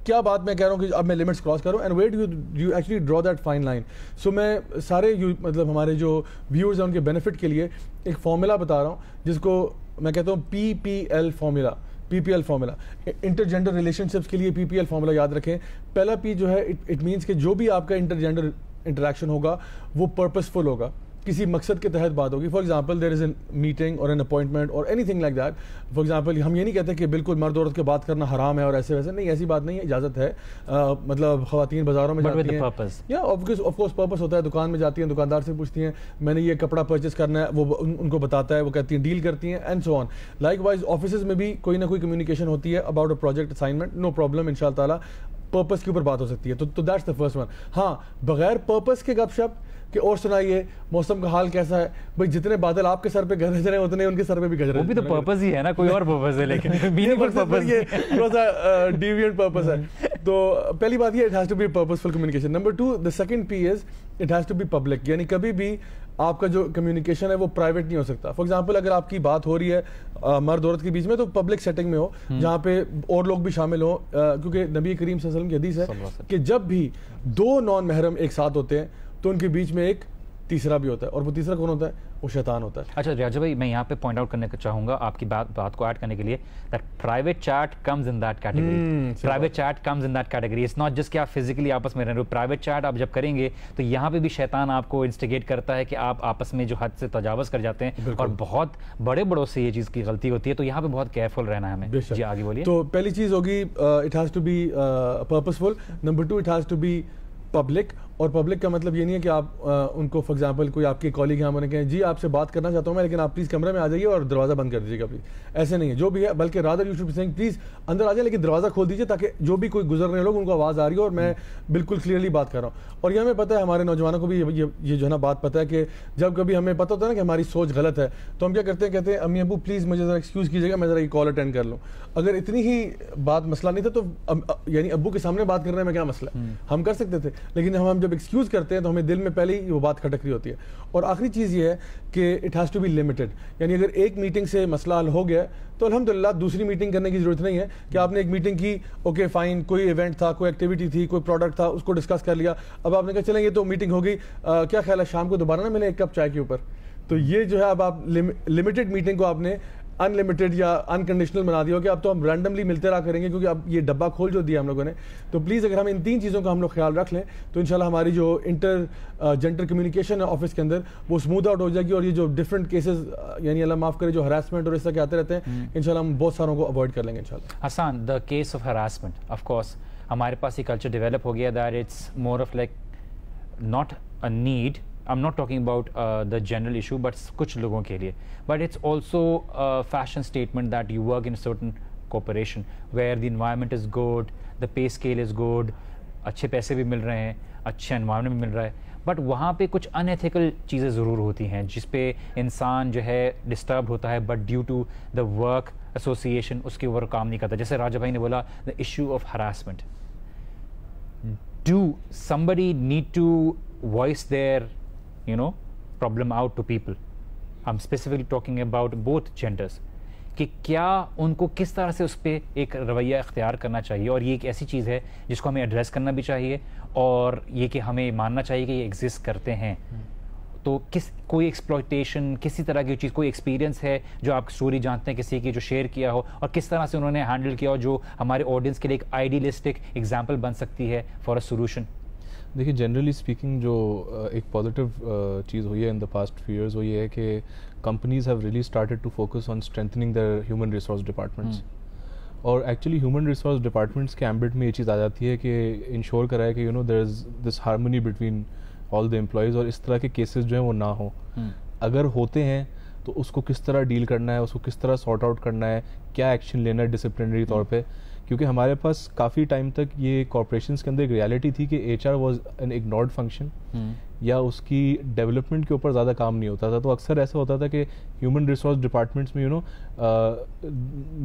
کیا بات میں کہہ رہا ہوں کہ اب میں لمٹس کراس کر رہا ہوں, and where do you actually draw that fine line. So میں سارے مطلب ہمارے جو ویورز ہیں ان کے بینیفٹ کے لیے ایک فارمولا بتا رہا ہوں جس کو میں کہتا ہوں PPL formula. PPL formula inter gender relation ships کے لیے PPL فارمولا یاد رکھیں. پہلا P جو ہے اٹ مینس کہ جو بھی آپ کا انٹر جینڈر انٹریکشن ہوگا وہ پرپسفل ہوگا, کسی مقصد کے تحت بات ہوگی. For example there is an meeting اور این اپوائنٹمنٹ اور any thing like that. For example ہم یہ نہیں کہتے کہ بالکل مرد عورت کے بات کرنا حرام ہے اور ایسے ویسے نہیں, ایسی بات نہیں ہے, اجازت ہے. مطلب خواتین بازاروں میں جاتی ہیں یا آف کورس پرپس ہوتا ہے, دکان میں جاتی ہیں, دکاندار سے پوچھتی ہیں میں نے یہ کپڑا پرچیز کرنا ہے, وہ ان کو بتاتا ہے, وہ کہتی ہیں ڈیل کرتی ہیں and so on. Likewise offices میں بھی کوئی نہ کوئی کمیونیکیشن ہوتی ہے about a project assignment, no problem, ان شاء اللہ تعالیٰ پرپس کے اوپر بات ہو سکتی ہے. تو دیٹس دا فرسٹ ون. ہاں بغیر پرپس کے گپ شپ کہ اور سنائیے موسم کا حال کیسا ہے, بھائی جتنے بادل آپ کے سر پہ گرج رہے ہیں اتنے ان کے سر پہ بھی گرج رہے ہیں. وہ بھی تو پرپس ہی ہے نا, کوئی اور پرپس ہے, لیکن یہ تھوڑا سا ڈیویئنٹ پرپس ہے. تو پہلی بات یہ it has to be purposeful communication. Number 2 the second P is it has to be public, یعنی کبھی بھی آپ کا جو کمیونیکیشن ہے وہ پرائیویٹ نہیں ہو سکتا. فار ایگزامپل اگر آپ کی بات ہو رہی ہے مرد عورت کے بیچ میں تو پبلک سیٹنگ میں ہو جہاں پہ اور لوگ بھی شامل ہوں, کیونکہ نبی کریم صلی اللہ علیہ وسلم کی حدیث ہے کہ جب بھی 2 نان محرم ایک ساتھ ہوتے ہیں تو ان کے بیچ میں ایک تیسرا بھی ہوتا ہے, اور وہ تیسرا کون ہوتا ہے؟ وہ شیطان ہوتا ہے. اچھا ریاض بھائی, میں یہاں پہ پوائنٹ آؤٹ کرنے چاہوں گا آپ کی بات کو ایڈ کرنے کے لیے, that private chat comes in that category. Private chat comes in that category. It's not just کہ آپ فزیکلی آپس میں رہ رہے ہو. پرائیویٹ چیٹ آپ جب کریں گے تو یہاں پہ بھی شیطان آپ کو انسٹیگیٹ کرتا ہے کہ آپ آپس میں جو حد سے تجاوز کر جاتے ہیں, اور بہت بڑوں سے یہ چیز کی غلطی ہوتی ہے, تو یہاں پہ بہت کیئرفل رہنا ہے ہمیں. جی آگے بولیے. تو پہلی چیز ہوگی it has to be purposeful. Number 2 it has to be public. اور پبلک کا مطلب یہ نہیں ہے کہ آپ ان کو فار ایگزامپل کوئی آپ کے کالگ یہاں بنے کہیں جی آپ سے بات کرنا چاہتا ہوں میں, لیکن آپ پلیز کمرے میں آ جائیے اور دروازہ بند کر دیجیے گا پلیز. ایسے نہیں ہے جو بھی ہے, بلکہ rather you should be saying please اندر آ جائیں لیکن دروازہ کھول دیجیے تاکہ جو بھی کوئی گزر رہے لوگ ان کو آواز آ رہی ہو اور میں بالکل کلیئرلی بات کر رہا ہوں. اور یہ ہمیں پتہ ہے, ہمارے نوجوانوں کو بھی یہ جو ہے نا بات پتہ ہے کہ جب کبھی ہمیں پتہ ہوتا ہے نا کہ ہماری سوچ غلط ہے تو ہم کیا کرتے ہیں, کہتے ہیں امی ابو پلیز مجھے ذرا ایکسکیوز کیجیے گا, میں ذرا یہ کال اٹینڈ کر لوں. اگر اتنی ہی بات مسئلہ نہیں تھا تو یعنی ابو کے سامنے بات کرنے میں کیا مسئلہ ہے, ہم کر سکتے تھے. لیکن ہم جب ایکسکیوز کرتے ہیں تو ہمیں دل میں پہلے ہی وہ بات کھٹک رہی ہوتی ہے. اور آخری چیز یہ ہے کہ it has to be limited. یعنی اگر ایک میٹنگ سے مسئلہ حل ہو گیا تو الحمدللہ دوسری میٹنگ کرنے کی ضرورت نہیں ہے کہ آپ نے ایک میٹنگ کی, اوکے فائن, کوئی ایونٹ تھا, کوئی ایکٹیویٹی تھی, کوئی پروڈکٹ تھا, اس کو ڈسکس کر لیا. اب آپ نے کہا چلیں یہ تو میٹنگ ہو گئی, کیا خیال ہے شام کو دوبارہ نہ ملیں ایک کپ چائے کے اوپر. تو یہ جو ہے اب آپ لمیٹڈ میٹنگ کو آپ نے ان لمیٹڈ یا انکنڈیشنل بنا دیا ہو کہ اب تو ہم رینڈملی ملتے رہا کریں گے کیونکہ اب یہ ڈبہ کھول جو دیا ہم لوگوں نے. تو پلیز اگر ہم ان 3 چیزوں کا ہم لوگ خیال رکھ لیں تو انشاءاللہ ہماری جو جینڈر کمیونیکیشن ہے آفس کے اندر وہ اسموتھ آؤٹ ہو جائے گی. اور یہ جو ڈفرینٹ کیسز یعنی اللہ معاف کرے جو ہراسمنٹ اور اس طرح کے آتے رہتے ہیں انشاءاللہ ہم بہت ساروں کو اوائڈ کر لیں گے انشاءاللہ. Hassan, the case of harassment of course ہمارے پاس یہ کلچر ڈیولپ ہو گیا that it's more of like not a need. I'm not talking about the general issue, but کچھ لوگوں کے لیے. But it's also a fashion statement that you work in a certain corporation where the environment is good, the pay scale is good, اچھے پیسے بھی مل رہے ہیں, اچھا environment بھی مل رہا ہے. بٹ وہاں پہ کچھ unethical چیزیں ضرور ہوتی ہیں جس پہ انسان جو ہے ڈسٹرب ہوتا ہے, but due to the work association اس کے اوپر کام نہیں کرتا. جیسے راجہ بھائی نے بولا the issue of harassment. Do somebody need to voice their problem out to people? I'm specifically talking about both genders. کہ کیا ان کو کس طرح سے اس پہ ایک رویہ اختیار کرنا چاہیے, اور یہ ایک ایسی چیز ہے جس کو ہمیں ایڈریس کرنا بھی چاہیے, اور یہ کہ ہمیں ماننا چاہیے کہ یہ ایگزسٹ کرتے ہیں. تو کوئی ایکسپلوئٹیشن کسی طرح کی چیز, کوئی ایکسپیرینس ہے جو آپ اسٹوری جانتے ہیں کسی کی جو شیئر کیا ہو, اور کس طرح سے انہوں نے ہینڈل کیا ہو جو ہمارے آڈینس کے لیے ایک آئیڈیلسٹک ایگزامپل بن سکتی ہے فار اے سولوشن؟ دیکھیے جنرلی اسپیکنگ جو ایک پازیٹیو چیز ہوئی ہے in the past few years وہ یہ ہے کہ companies have really started to focus on strengthening their human resource departments. اور ایکچولی ہیومن ریسورس ڈپارٹمنٹس کے ایمبٹ میں یہ چیز آ جاتی ہے کہ انشور کرائے کہ there is this harmony between all the employees, اور اس طرح کے کیسز جو ہیں وہ نہ ہوں. اگر ہوتے ہیں تو اس کو کس طرح ڈیل کرنا ہے, اس کو کس طرح سارٹ آؤٹ کرنا ہے, کیا ایکشن لینا ہے ڈسپلنری طور پہ. کیونکہ ہمارے پاس کافی ٹائم تک یہ کارپوریشنس کے اندر ایک ریالٹی تھی کہ H R was an ignored function, یا اس کی ڈیولپمنٹ کے اوپر زیادہ کام نہیں ہوتا تھا. تو اکثر ایسا ہوتا تھا کہ ہیومن ریسورس ڈپارٹمنٹس میں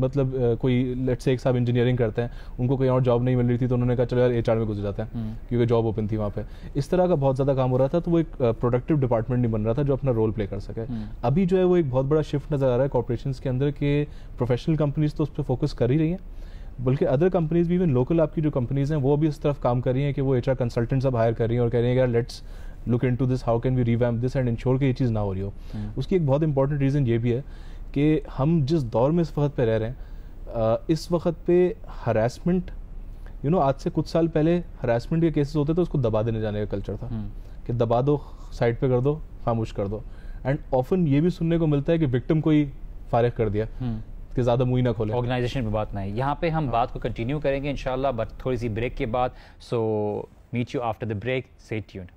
مطلب کوئی لیٹ سے ایک صاحب انجینئرنگ کرتے ہیں, ان کو کوئی اور جاب نہیں مل رہی تھی تو انہوں نے کہا چلو یار ایچ آر میں گزر جاتا ہے کیونکہ جاب اوپن تھی وہاں پہ. اس طرح کا بہت زیادہ کام ہو رہا تھا, تو وہ ایک پروڈکٹیو ڈپارٹمنٹ نہیں بن رہا تھا جو اپنا رول پلے کر سکے. ابھی جو ہے وہ ایک بہت بڑا شفٹ نظر آ رہا ہے کارپوریشنس کے اندر کہ پروفیشنل کمپنیز تو اس پہ فوکس کر ہی رہی ہیں, بلکہ ادر کمپنیز بھی, ایون لوکل آپ کی جو کمپنیز ہیں وہ بھی اس طرف کام کر رہی ہیں کہ وہ ایچ آر کنسلٹنٹس اب ہائر کر رہی ہیں اور کہہ رہی ہیں کہ یار let's look into this, how can we revamp this and ensure کہ یہ چیز نہ ہو رہی ہو. اس کی ایک بہت امپورٹنٹ ریزن یہ بھی ہے کہ ہم جس دور میں اس وقت پہ رہ رہے ہیں, اس وقت پہ ہراسمنٹ آج سے کچھ سال پہلے ہراسمنٹ کے کیسز ہوتے تو اس کو دبا دینے جانے کا کلچر تھا کہ دبا دو, سائڈ پہ کر دو, خاموش کر دو. اینڈ آفن یہ بھی سننے کو ملتا ہے کہ وکٹم کو ہی فارغ کر دیا کہ زیادہ منہ نہ کھولے, آرگنائزیشن میں بات نہ ہے. یہاں پہ ہم بات کو کنٹینیو کریں گے انشاءاللہ, بٹ تھوڑی سی بریک کے بعد. So meet you after the break, stay tuned.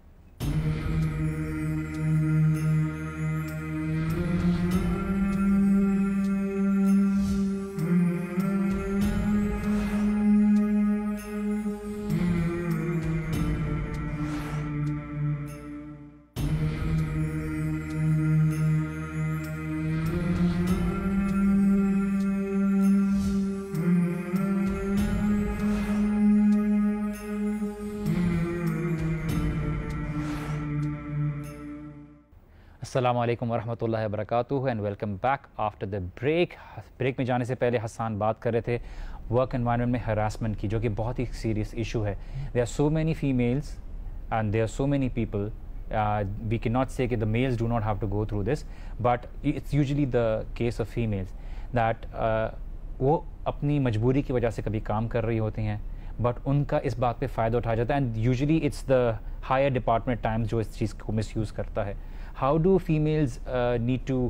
السلام علیکم ورحمۃ اللہ وبرکاتہ and welcome back after the break. Break میں جانے سے پہلے حسان بات کر رہے تھے ورک انوائرمنٹ میں ہراسمنٹ کی, جو کہ بہت ہی سیریس ایشو ہے. There are so many families and there are so many people we cannot say that the males do not have to go through this, but it's usually the case of females that وہ اپنی مجبوری کی وجہ سے کبھی کام کر رہی ہوتی ہیں, بٹ ان کا اس بات پہ فائدہ اٹھایا جاتا ہے, and usually it's the higher department times جو اس چیز کو مس یوز کرتا ہے. How do families need to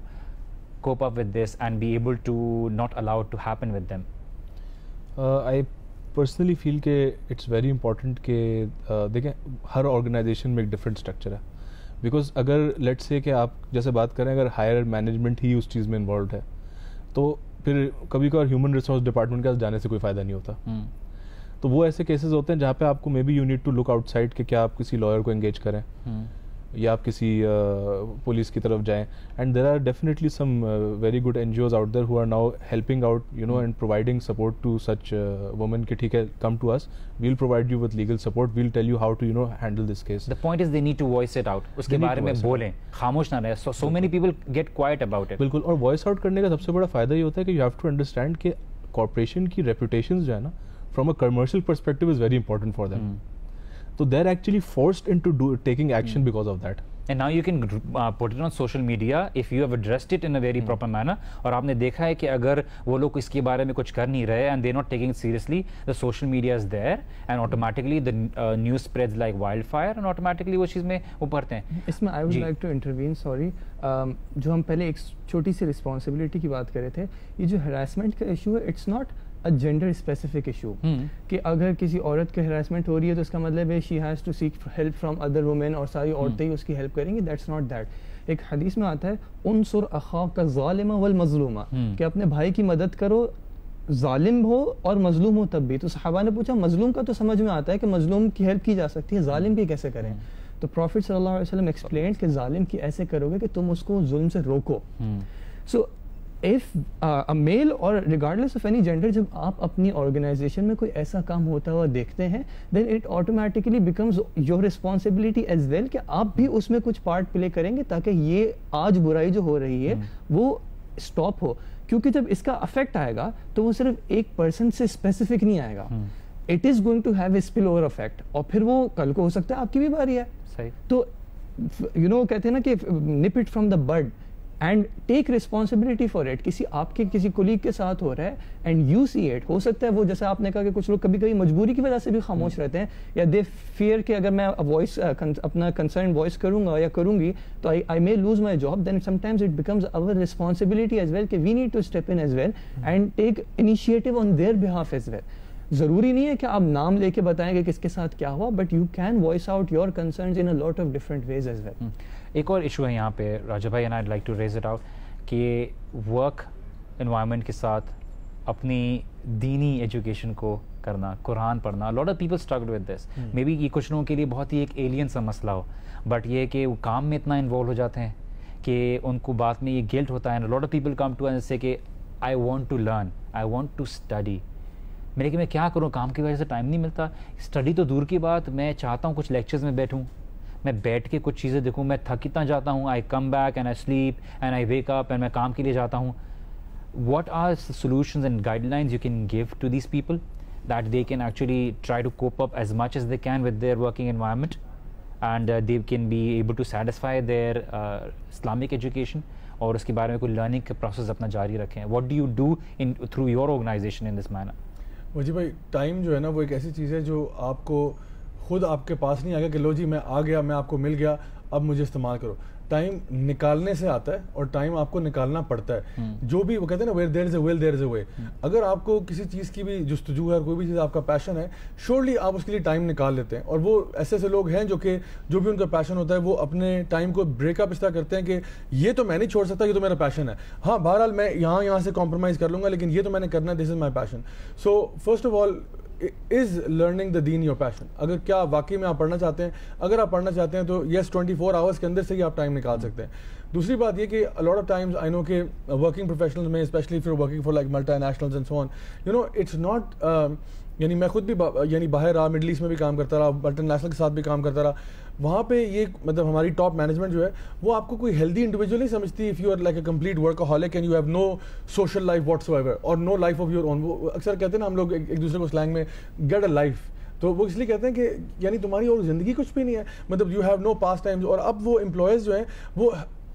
cope up with this and be able to not allowed to happen with them? I personally feel کہ it's very important کہ دیکھیں ہر organization میں ایک ڈفرینٹ اسٹرکچر ہے, بیکاز اگر let's say کہ آپ جیسے بات کریں اگر ہائر مینجمنٹ ہی اس چیز میں انوالوڈ ہے تو پھر کبھی کبھار ہیومن ریسورس ڈپارٹمنٹ کے پاس جانے سے کوئی فائدہ نہیں ہوتا. تو وہ ایسے کیسز ہوتے ہیں جہاں پہ آپ کو may be you need to look outside کہ کیا آپ کسی لائر کو انگیج کریں یا آپ کسی پولیس کی طرف جائیں, and there are definitely some very good N G Os out there who are now helping out you know and providing support to such women کہ ٹھیک ہے come to us, we'll provide you with legal support, we'll tell you how to you know handle this case. The point is they need to voice it out, اس کے بارے میں بولیں, خاموش نہ رہیں. So many people get quiet about it. بالکل, اور وائس آؤٹ کرنے کا سب سے بڑا فائدہ یہ ہوتا ہے کہ یو ہیو ٹو انڈرسٹینڈ کہ کارپوریشن کی ریپوٹیشن جو ہے نا from a commercial perspective is very important for them. تو they are actually forced into taking action because of that. And now you can put it on social media if you have addressed it in a very proper manner. اور آپ نے دیکھا ہے کہ اگر وہ لوگ اس کے بارے میں کچھ کر نہیں رہے and they're not taking it seriously, the social media is there and automatically the news spreads like wildfire and automatically وہ چیز میں ابھرتے ہیں. اس میں I would like to intervene, sorry. جو ہم پہلے ایک چھوٹی سی رسپانسبلٹی کی بات کر رہے تھے, یہ جو ہراسمنٹ کا ایشو ہے it's not a gender specific issue کہ اگر کسی عورت کا ہراسمنٹ ہو رہی ہے تو اس کا مطلب ہے she has to seek help from other women اور ساری عورتیں ہی اس کی ہیلپ کریں گی. that's not that. ایک حدیث میں آتا ہے انصر اخاک الظالم والمظلوم, کہ اپنے بھائی کی مدد کرو ظالم ہو اور مظلوم ہو تب بھی. تو صحابہ نے پوچھا مظلوم کا تو سمجھ میں آتا ہے کہ مظلوم کی ہیلپ کی جا سکتی ہے, ظالم کی کیسے کریں؟ تو پروفٹ صلی اللہ علیہ وسلم ایکسپلین کہ ظالم کی ایسے کرو گے کہ تم اس کو ظلم سے روکو. سو if a male or regardless of any gender, جب آپ اپنی آرگنائزیشن میں کوئی ایسا کام ہوتا ہوا دیکھتے ہیں then it automatically becomes your responsibility as well کہ آپ بھی اس میں کچھ پارٹ پلے کریں گے تاکہ یہ آج برائی جو ہو رہی ہے وہ اسٹاپ ہو. کیونکہ جب اس کا افیکٹ آئے گا تو وہ صرف ایک پرسن سے اسپیسیفک نہیں آئے گا, it is going to have a spill over effect, اور پھر وہ کل کو ہو سکتا ہے آپ کی بھی باری ہے. تو you know کہتے ہیں نا کہ nip it from the bud and take responsibility for it. کسی آپ کے کسی کولیگ کے ساتھ ہو رہا ہے اینڈ یو سی اٹ. ہو سکتا ہے وہ جیسے آپ نے کہا کہ کچھ لوگ کبھی کبھی مجبوری کی وجہ سے بھی خاموش رہتے ہیں, یا دے فیئر کہ اگر میں وائس اپنا کنسرن وائس کروں گا یا کروں گی تو I may lose my job. Then sometimes it becomes our responsibility as well کہ we need to step in as well and take initiative on their behalf as well. ضروری نہیں ہے کہ آپ نام لے کے بتائیں کہ کس کے ساتھ کیا ہوا, but you can voice out your concerns in a lot of different ways as well. ایک اور ایشو ہے یہاں پہ راجا بھائی, and I like to raise it out, کہ ورک انوائرمنٹ کے ساتھ اپنی دینی ایجوکیشن کو کرنا, قرآن پڑھنا. Lot of people struggle with this. May be یہ کچھ لوگوں کے لیے بہت ہی ایک ایلین سا مسئلہ ہو, بٹ یہ کہ وہ کام میں اتنا انوالو ہو جاتے ہیں کہ ان کو بعد میں یہ گلٹ ہوتا ہے. Lot of people come to and say کہ I want to learn, I want to study. میرے کہ میں کیا کروں, کام کی وجہ سے ٹائم نہیں ملتا. اسٹڈی تو دور کی بات, میں چاہتا ہوں کچھ لیکچرز میں بیٹھوں, میں بیٹھ کے کچھ چیزیں دیکھوں. میں تھک اتنا جاتا ہوں, I come back and I sleep and I wake up and میں کام کے لیے جاتا ہوں. What are solutions and guidelines you can give to these people that they can actually try to cope up as much as they can with their working environment and they can be able to satisfy their Islamic education, اور اس کے بارے میں کوئی learning کا process اپنا جاری رکھیں. What do you do in through your organisation in this manner? جی بھائی, ٹائم جو ہے نا وہ ایک ایسی چیز ہے جو آپ کو خود آپ کے پاس نہیں آ گیا کہ لو جی میں آ گیا, میں آپ کو مل گیا, اب مجھے استعمال کرو. ٹائم نکالنے سے آتا ہے اور ٹائم آپ کو نکالنا پڑتا ہے. جو بھی وہ کہتے ہیں نا where there is a will there is a way. اگر آپ کو کسی چیز کی بھی جستجو ہے اور کوئی بھی چیز آپ کا پیشن ہے, شیورلی آپ اس کے لیے ٹائم نکال لیتے ہیں. اور وہ ایسے ایسے لوگ ہیں جو کہ جو بھی ان کا پیشن ہوتا ہے وہ اپنے ٹائم کو بریک اپ اس طرح کرتے ہیں کہ یہ تو میں نہیں چھوڑ سکتا, یہ تو میرا پیشن ہے. ہاں بہرحال میں یہاں سے کمپرومائز کر لوں گا, لیکن یہ تو میں نے کرنا ہے, this is my passion. So first of all is learning the deen your passion. اگر کیا واقعی میں آپ پڑھنا چاہتے ہیں, اگر آپ پڑھنا چاہتے ہیں تو یس 24 آورس کے اندر سے ہی آپ ٹائم نکال سکتے ہیں. دوسری بات یہ کہ lot of Times I know کہ ورکنگ پروفیشنلز میں especially if you are working for like multinationals and so on, you know it's not, یعنی میں خود بھی یعنی باہر رہا, مڈل ایسٹ میں بھی کام کرتا رہا, ملٹی نیشنل کے ساتھ بھی کام کرتا رہا. وہاں پہ یہ مطلب ہماری ٹاپ مینجمنٹ جو ہے وہ آپ کو کوئی ہیلدی انڈیویجول نہیں سمجھتی if you are like a complete workaholic and you have no social life whatsoever اور no life of your own. وہ اکثر کہتے ہیں نا ہم لوگ ایک دوسرے کو سلینگ میں گیٹ اے لائف. تو وہ اس لیے کہتے ہیں کہ یعنی تمہاری اور زندگی کچھ بھی نہیں ہے, مطلب you have know pass Times. اور اب وہ امپلائیز جو ہیں وہ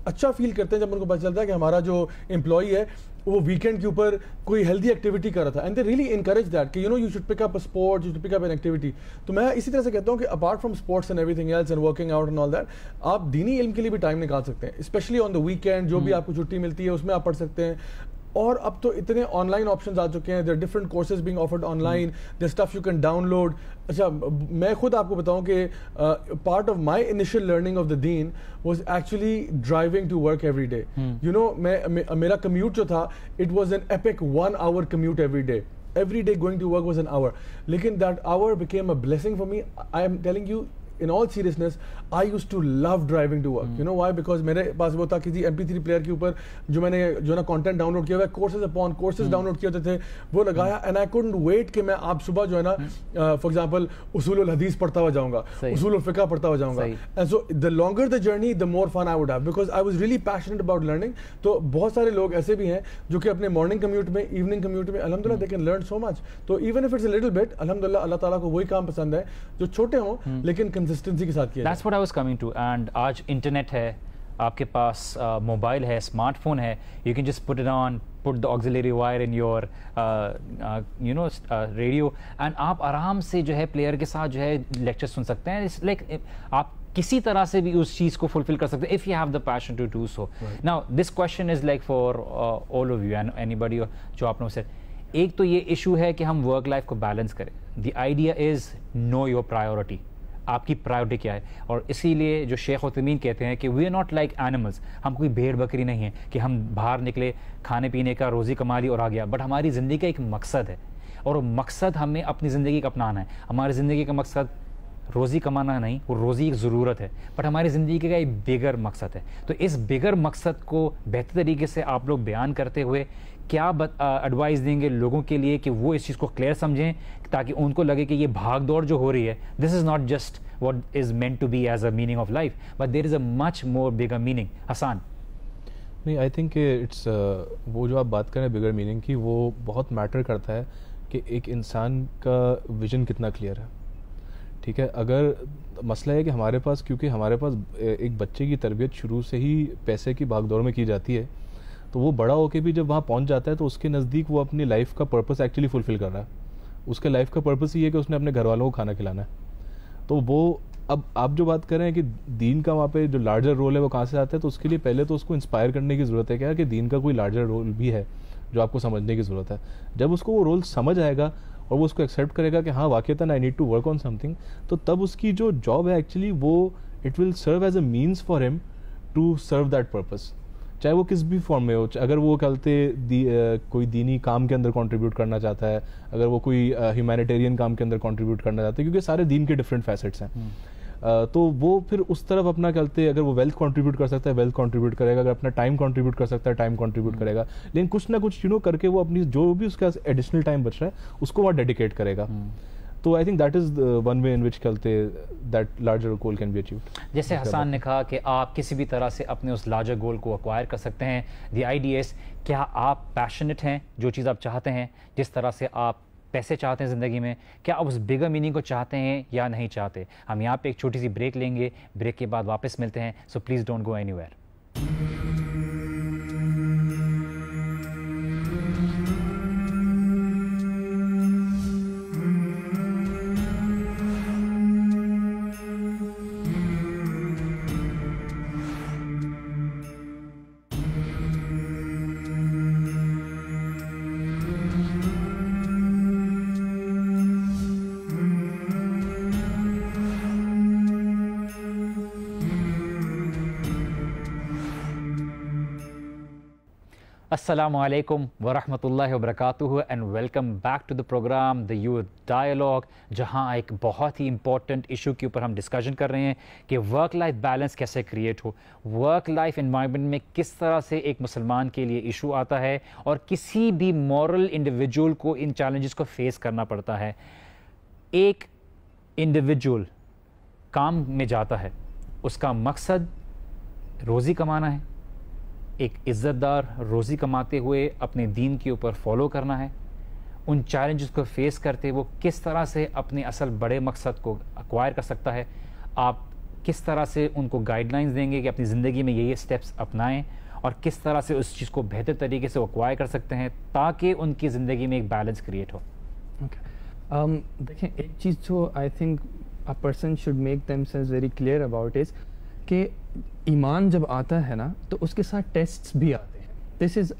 اچھا فیل کرتے ہیں جب ان کو پتہ چلتا ہے کہ ہمارا جو امپلائی ہے وہ ویکینڈ کے اوپر کوئی ہیلدی ایکٹیویٹی کر رہا تھا, and they really encourage that کہ you should pick up a sport, you should pick up an activity. تو میں اسی طرح سے کہتا ہوں کہ apart from sports and everything else and working out and all that, آپ دینی علم کے لیے بھی ٹائم نکال سکتے ہیں, اسپیشلی آن دا ویکینڈ. جو بھی آپ کو چھٹی ملتی ہے اس میں آپ پڑھ سکتے ہیں. اور اب تو اتنے آن لائن آپشنز آ چکے ہیں, there different courses being offered online, there stuff you can download. اچھا میں خود آپ کو بتاؤں کہ part of my initial learning of the deen was actually driving to work every day. You know میرا کمیوٹ جو تھا it was an epic 1 hour commute every day. Every day going to work was an hour. لیکن that hour became a blessing for me. I am telling you in all seriousness, I used to love driving to work. You know why? Because میرے پاس وہ تھا کسی MP3 player کے اوپر جو میں نے جو نا کانٹینٹ ڈاؤن لوڈ کیا ہوا ہے, courses upon courses download کیے ہوتے تھے, وہ لگایا, اینڈ آئی couldn't wait کہ میں آپ صبح جو ہے نا فار ایگزامپل اصول الحدیث پڑھتا ہوا جاؤں گا, اصول الفقہ پڑھتا ہوا جاؤں گا. And so the longer the journey the more fun I would have because I was really passionate about learning. تو بہت سارے لوگ ایسے بھی ہیں جو کہ اپنے مارننگ کمیوٹ میں, ایوننگ کمیوٹ میں الحمدللہ they can learn so much. تو even if it's a little bit, الحمدللہ اللہ تعالیٰ کو وہی کام پسند ہے جو چھوٹے ہوں لیکن کنسسٹنسی کے ساتھ کیا. That's what I was coming to. And آج انٹرنیٹ ہے, آپ کے پاس موبائل ہے, اسمارٹ فون ہے, you can just put it on, put the auxiliary wire in your radio, and آپ آرام سے جو ہے پلیئر کے ساتھ جو ہے لیکچر سن سکتے ہیں. It's like آپ کسی طرح سے بھی اس چیز کو فلفل کر سکتے ہیں if you have the passion to do so. Now this question is like for all of you and anybody جو آپ نے سے. ایک تو یہ ایشو ہے کہ ہم ورک لائف کو بیلنس کریں. The idea is know your priority. آپ کی پرائیورٹی کیا ہے, اور اسی لیے جو شیخ عثیمین کہتے ہیں کہ we are not like animals, ہم کوئی بھیڑ بکری نہیں ہیں کہ ہم باہر نکلے کھانے پینے کا روزی کما لی اور آ گیا, بٹ ہماری زندگی کا ایک مقصد ہے, اور وہ مقصد ہمیں اپنی زندگی کا اپنانا ہے. ہماری زندگی کا مقصد روزی کمانا نہیں, وہ روزی ایک ضرورت ہے, بٹ ہماری زندگی کا ایک بگر مقصد ہے. تو اس بگر مقصد کو بہتر طریقے سے آپ لوگ بیان کرتے ہوئے کیا ایڈوائز دیں گے لوگوں کے لیے کہ وہ اس چیز کو کلیئر سمجھیں, تاکہ ان کو لگے کہ یہ بھاگ دوڑ جو ہو رہی ہے, this is not just what is meant to be as a meaning of life, but there is a much more bigger meaning. حسان. نہیں, آئی تھنک کہ اٹس وہ جو آپ بات کریں بگر میننگ کی, وہ بہت میٹر کرتا ہے کہ ایک انسان کا ویژن کتنا کلیئر ہے. ٹھیک ہے, اگر مسئلہ ہے کہ ہمارے پاس, کیونکہ ہمارے پاس ایک بچے کی تربیت شروع سے ہی پیسے کی بھاگ دوڑ میں کی جاتی ہے, تو وہ بڑا ہو کے بھی جب وہاں پہنچ جاتا ہے تو اس کے نزدیک وہ اپنی لائف کا پرپس ایکچولی فلفل کر رہا ہے. اس کے لائف کا پرپس یہ ہے کہ اس نے اپنے گھر والوں کو کھانا کھلانا ہے. تو وہ اب آپ جو بات کر رہے ہیں کہ دین کا وہاں پہ جو لارجر رول ہے وہ کہاں سے آتا ہے, تو اس کے لیے پہلے تو اس کو انسپائر کرنے کی ضرورت ہے کیا کہ دین کا کوئی لارجر رول بھی ہے جو آپ کو سمجھنے کی ضرورت ہے. جب اس کو وہ رول سمجھ آئے گا اور وہ اس کو ایکسیپٹ کرے گا کہ ہاں واقعتاً I need to work on something, تو تب اس کی جو جاب ہے ایکچولی وہ it will serve as a means for ہم ٹو سرو دیٹ پرپز, چاہے وہ کس بھی فارم میں ہو. اگر وہ کہتے کوئی دینی کام کے اندر کنٹریبیوٹ کرنا چاہتا ہے, اگر وہ کوئی ہیومینیٹیرین کام کے اندر کنٹریبیوٹ کرنا چاہتا ہے, کیونکہ سارے دین کے ڈفرینٹ فیسٹس ہیں, تو وہ پھر اس طرف اپنا کہتے اگر وہ ویلتھ کنٹریبیوٹ کر سکتا ہے ویلتھ کنٹریبیوٹ کرے گا, اگر اپنا ٹائم کنٹریبیوٹ کر سکتا ہے ٹائم کنٹریبیوٹ کرے گا, لیکن کچھ نہ کچھ کر کے وہ اپنی جو بھی اس کا ایڈیشنل ٹائم بچ رہا ہے اس کو وہ ڈیڈیکیٹ کرے گا. تو I think that is one way in which کہتے that larger goal can be achieved. جیسے حسان نے کہا کہ آپ کسی بھی طرح سے اپنے اس لارجر گول کو ایکوائر کر سکتے ہیں. دی آئیڈیا از کیا آپ پیشنیٹ ہیں, جو چیز آپ چاہتے ہیں, جس طرح سے آپ پیسے چاہتے ہیں زندگی میں, کیا آپ اس بگر میننگ کو چاہتے ہیں یا نہیں چاہتے. ہم یہاں پہ ایک چھوٹی سی بریک لیں گے, بریک کے بعد واپس ملتے ہیں. So please don't go anywhere. السلام علیکم ورحمۃ اللہ وبرکاتہ and welcome back to the programme the youth dialogue, جہاں ایک بہت ہی امپورٹنٹ ایشو کے اوپر ہم ڈسکشن کر رہے ہیں کہ ورک لائف بیلنس کیسے کریٹ ہو, ورک لائف انوائرمنٹ میں کس طرح سے ایک مسلمان کے لیے ایشو آتا ہے, اور کسی بھی مورل انڈیویجول کو ان چیلنجز کو فیس کرنا پڑتا ہے. ایک انڈیویجول کام میں جاتا ہے, اس کا مقصد روزی کمانا ہے, ایک عزت دار روزی کماتے ہوئے اپنے دین کے اوپر فالو کرنا ہے, ان چیلنجز کو فیس کرتے وہ کس طرح سے اپنے اصل بڑے مقصد کو ایکوائر کر سکتا ہے؟ آپ کس طرح سے ان کو گائیڈ لائنز دیں گے کہ اپنی زندگی میں یہ اسٹیپس اپنائیں اور کس طرح سے اس چیز کو بہتر طریقے سے ایکوائر کر سکتے ہیں تاکہ ان کی زندگی میں ایک بیلنس کریٹ ہو؟ دیکھیں ایک چیز جو I think a person should make themselves very clear about is کہ ایمان جب آتا ہے نا تو اس کے ساتھ ٹیسٹس بھی آتے ہیں. This is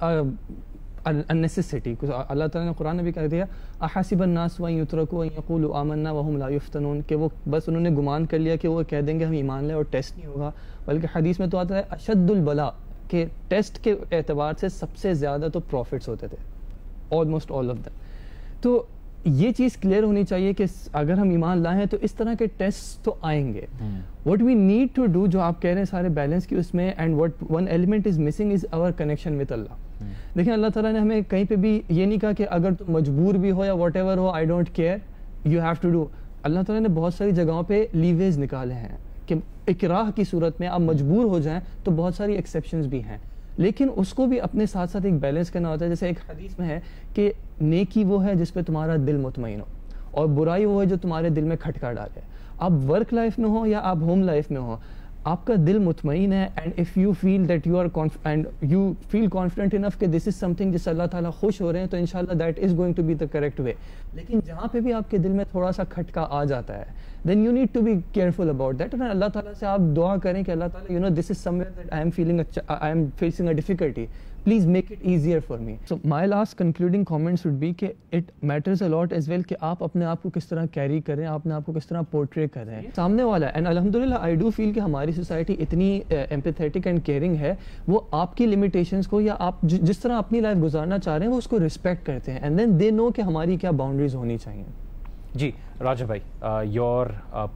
unnecessity. اللہ تعالیٰ نے قرآن میں بھی کہہ دیا احسب الناس ان یترکوا ان یقولوا آمنا وهم لا یفتنون, کہ وہ بس انہوں نے گمان کر لیا کہ وہ کہہ دیں گے ہم ایمان لیں اور ٹیسٹ نہیں ہوگا. بلکہ حدیث میں تو آتا ہے اشد البلاء, کہ ٹیسٹ کے اعتبار سے سب سے زیادہ تو پروفٹس ہوتے تھے, آلموسٹ آل آف دم. تو یہ چیز کلیئر ہونی چاہیے کہ اگر ہم ایمان لائیں ہیں تو اس طرح کے ٹیسٹ تو آئیں گے. What we need to do, جو آپ کہہ رہے ہیں سارے بیلنس کی اس میں, and what one element is missing is our connection with Allah. دیکھیں اللہ تعالیٰ نے ہمیں کہیں پہ بھی یہ نہیں کہا کہ اگر تم مجبور بھی ہو یا واٹ ایور ہو, I don't care, you have to do. Allah تعالیٰ نے بہت ساری جگہوں پہ لیویز نکالے ہیں کہ اکراہ کی صورت میں آپ مجبور ہو جائیں تو بہت ساری ایکسیپشنز بھی ہیں, لیکن اس کو بھی اپنے ساتھ ساتھ ایک بیلنس کرنا ہوتا ہے. جیسے ایک حدیث میں ہے کہ نیکی وہ ہے جس پہ تمہارا دل مطمئن ہو, اور برائی وہ ہے جو تمہارے دل میں کھٹکا ڈالے. آپ ورک لائف میں ہو یا آپ ہوم لائف میں ہو, آپ کا دل مطمئن ہے, and if you feel that you are and you feel confident enough کہ دس از سم تھنگ جس سے اللہ تعالیٰ خوش ہو رہے ہیں, تو انشاءاللہ that is going to be the correct way. لیکن جہاں پہ بھی آپ کے دل میں تھوڑا سا کھٹکا آ جاتا ہے, then you need to be careful about that, and اللہ تعالیٰ سے آپ دعا کریں کہ اللہ تعالیٰ, you know, this is somewhere that I am facing a difficulty, please make it easier for me. So my last concluding comments would be کہ it matters a lot as well کہ آپ اپنے آپ کو کس طرح کیری کریں, آپ اپنے آپ کو کس طرح پورٹری کریں سامنے والا. اینڈ الحمدللہ I do feel کہ ہماری سوسائٹی اتنی empathetic and caring ہے, وہ آپ کی لمیٹیشنس کو یا آپ جس طرح اپنی لائف گزارنا چاہ رہے ہیں وہ اس کو رسپیکٹ کرتے ہیں, and then they know کہ ہماری کیا باؤنڈریز ہونی چاہیے. جی راجہ بھائی, your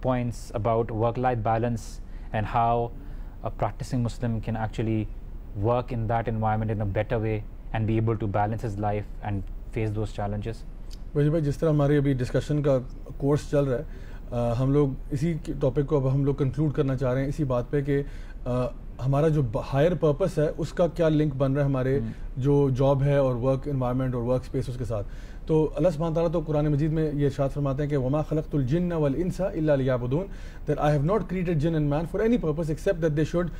points about work-life balance and how a practicing Muslim can actually work in that environment in a better way and be able to balance his life and face those challenges. وجہ بھائی, جس طرح ہماری ابھی discussion کا course چل رہا ہے, ہم لوگ اسی ٹاپک کو اب ہم لوگ کنکلوڈ کرنا چاہ رہے ہیں اسی بات پہ کہ ہمارا جو ہائر پرپس ہے اس کا کیا لنک بن رہا ہے ہمارے جو جاب ہے اور ورک انوائرمنٹ اور ورک اسپیس اس کے ساتھ. تو اللہ سبحانہ تعالیٰ تو قرآن مجید میں یہ ارشاد فرماتے ہیں کہ وما خلقت الجن والانس الا لیعبدون, that I have not created jinn and man for any purpose except that they should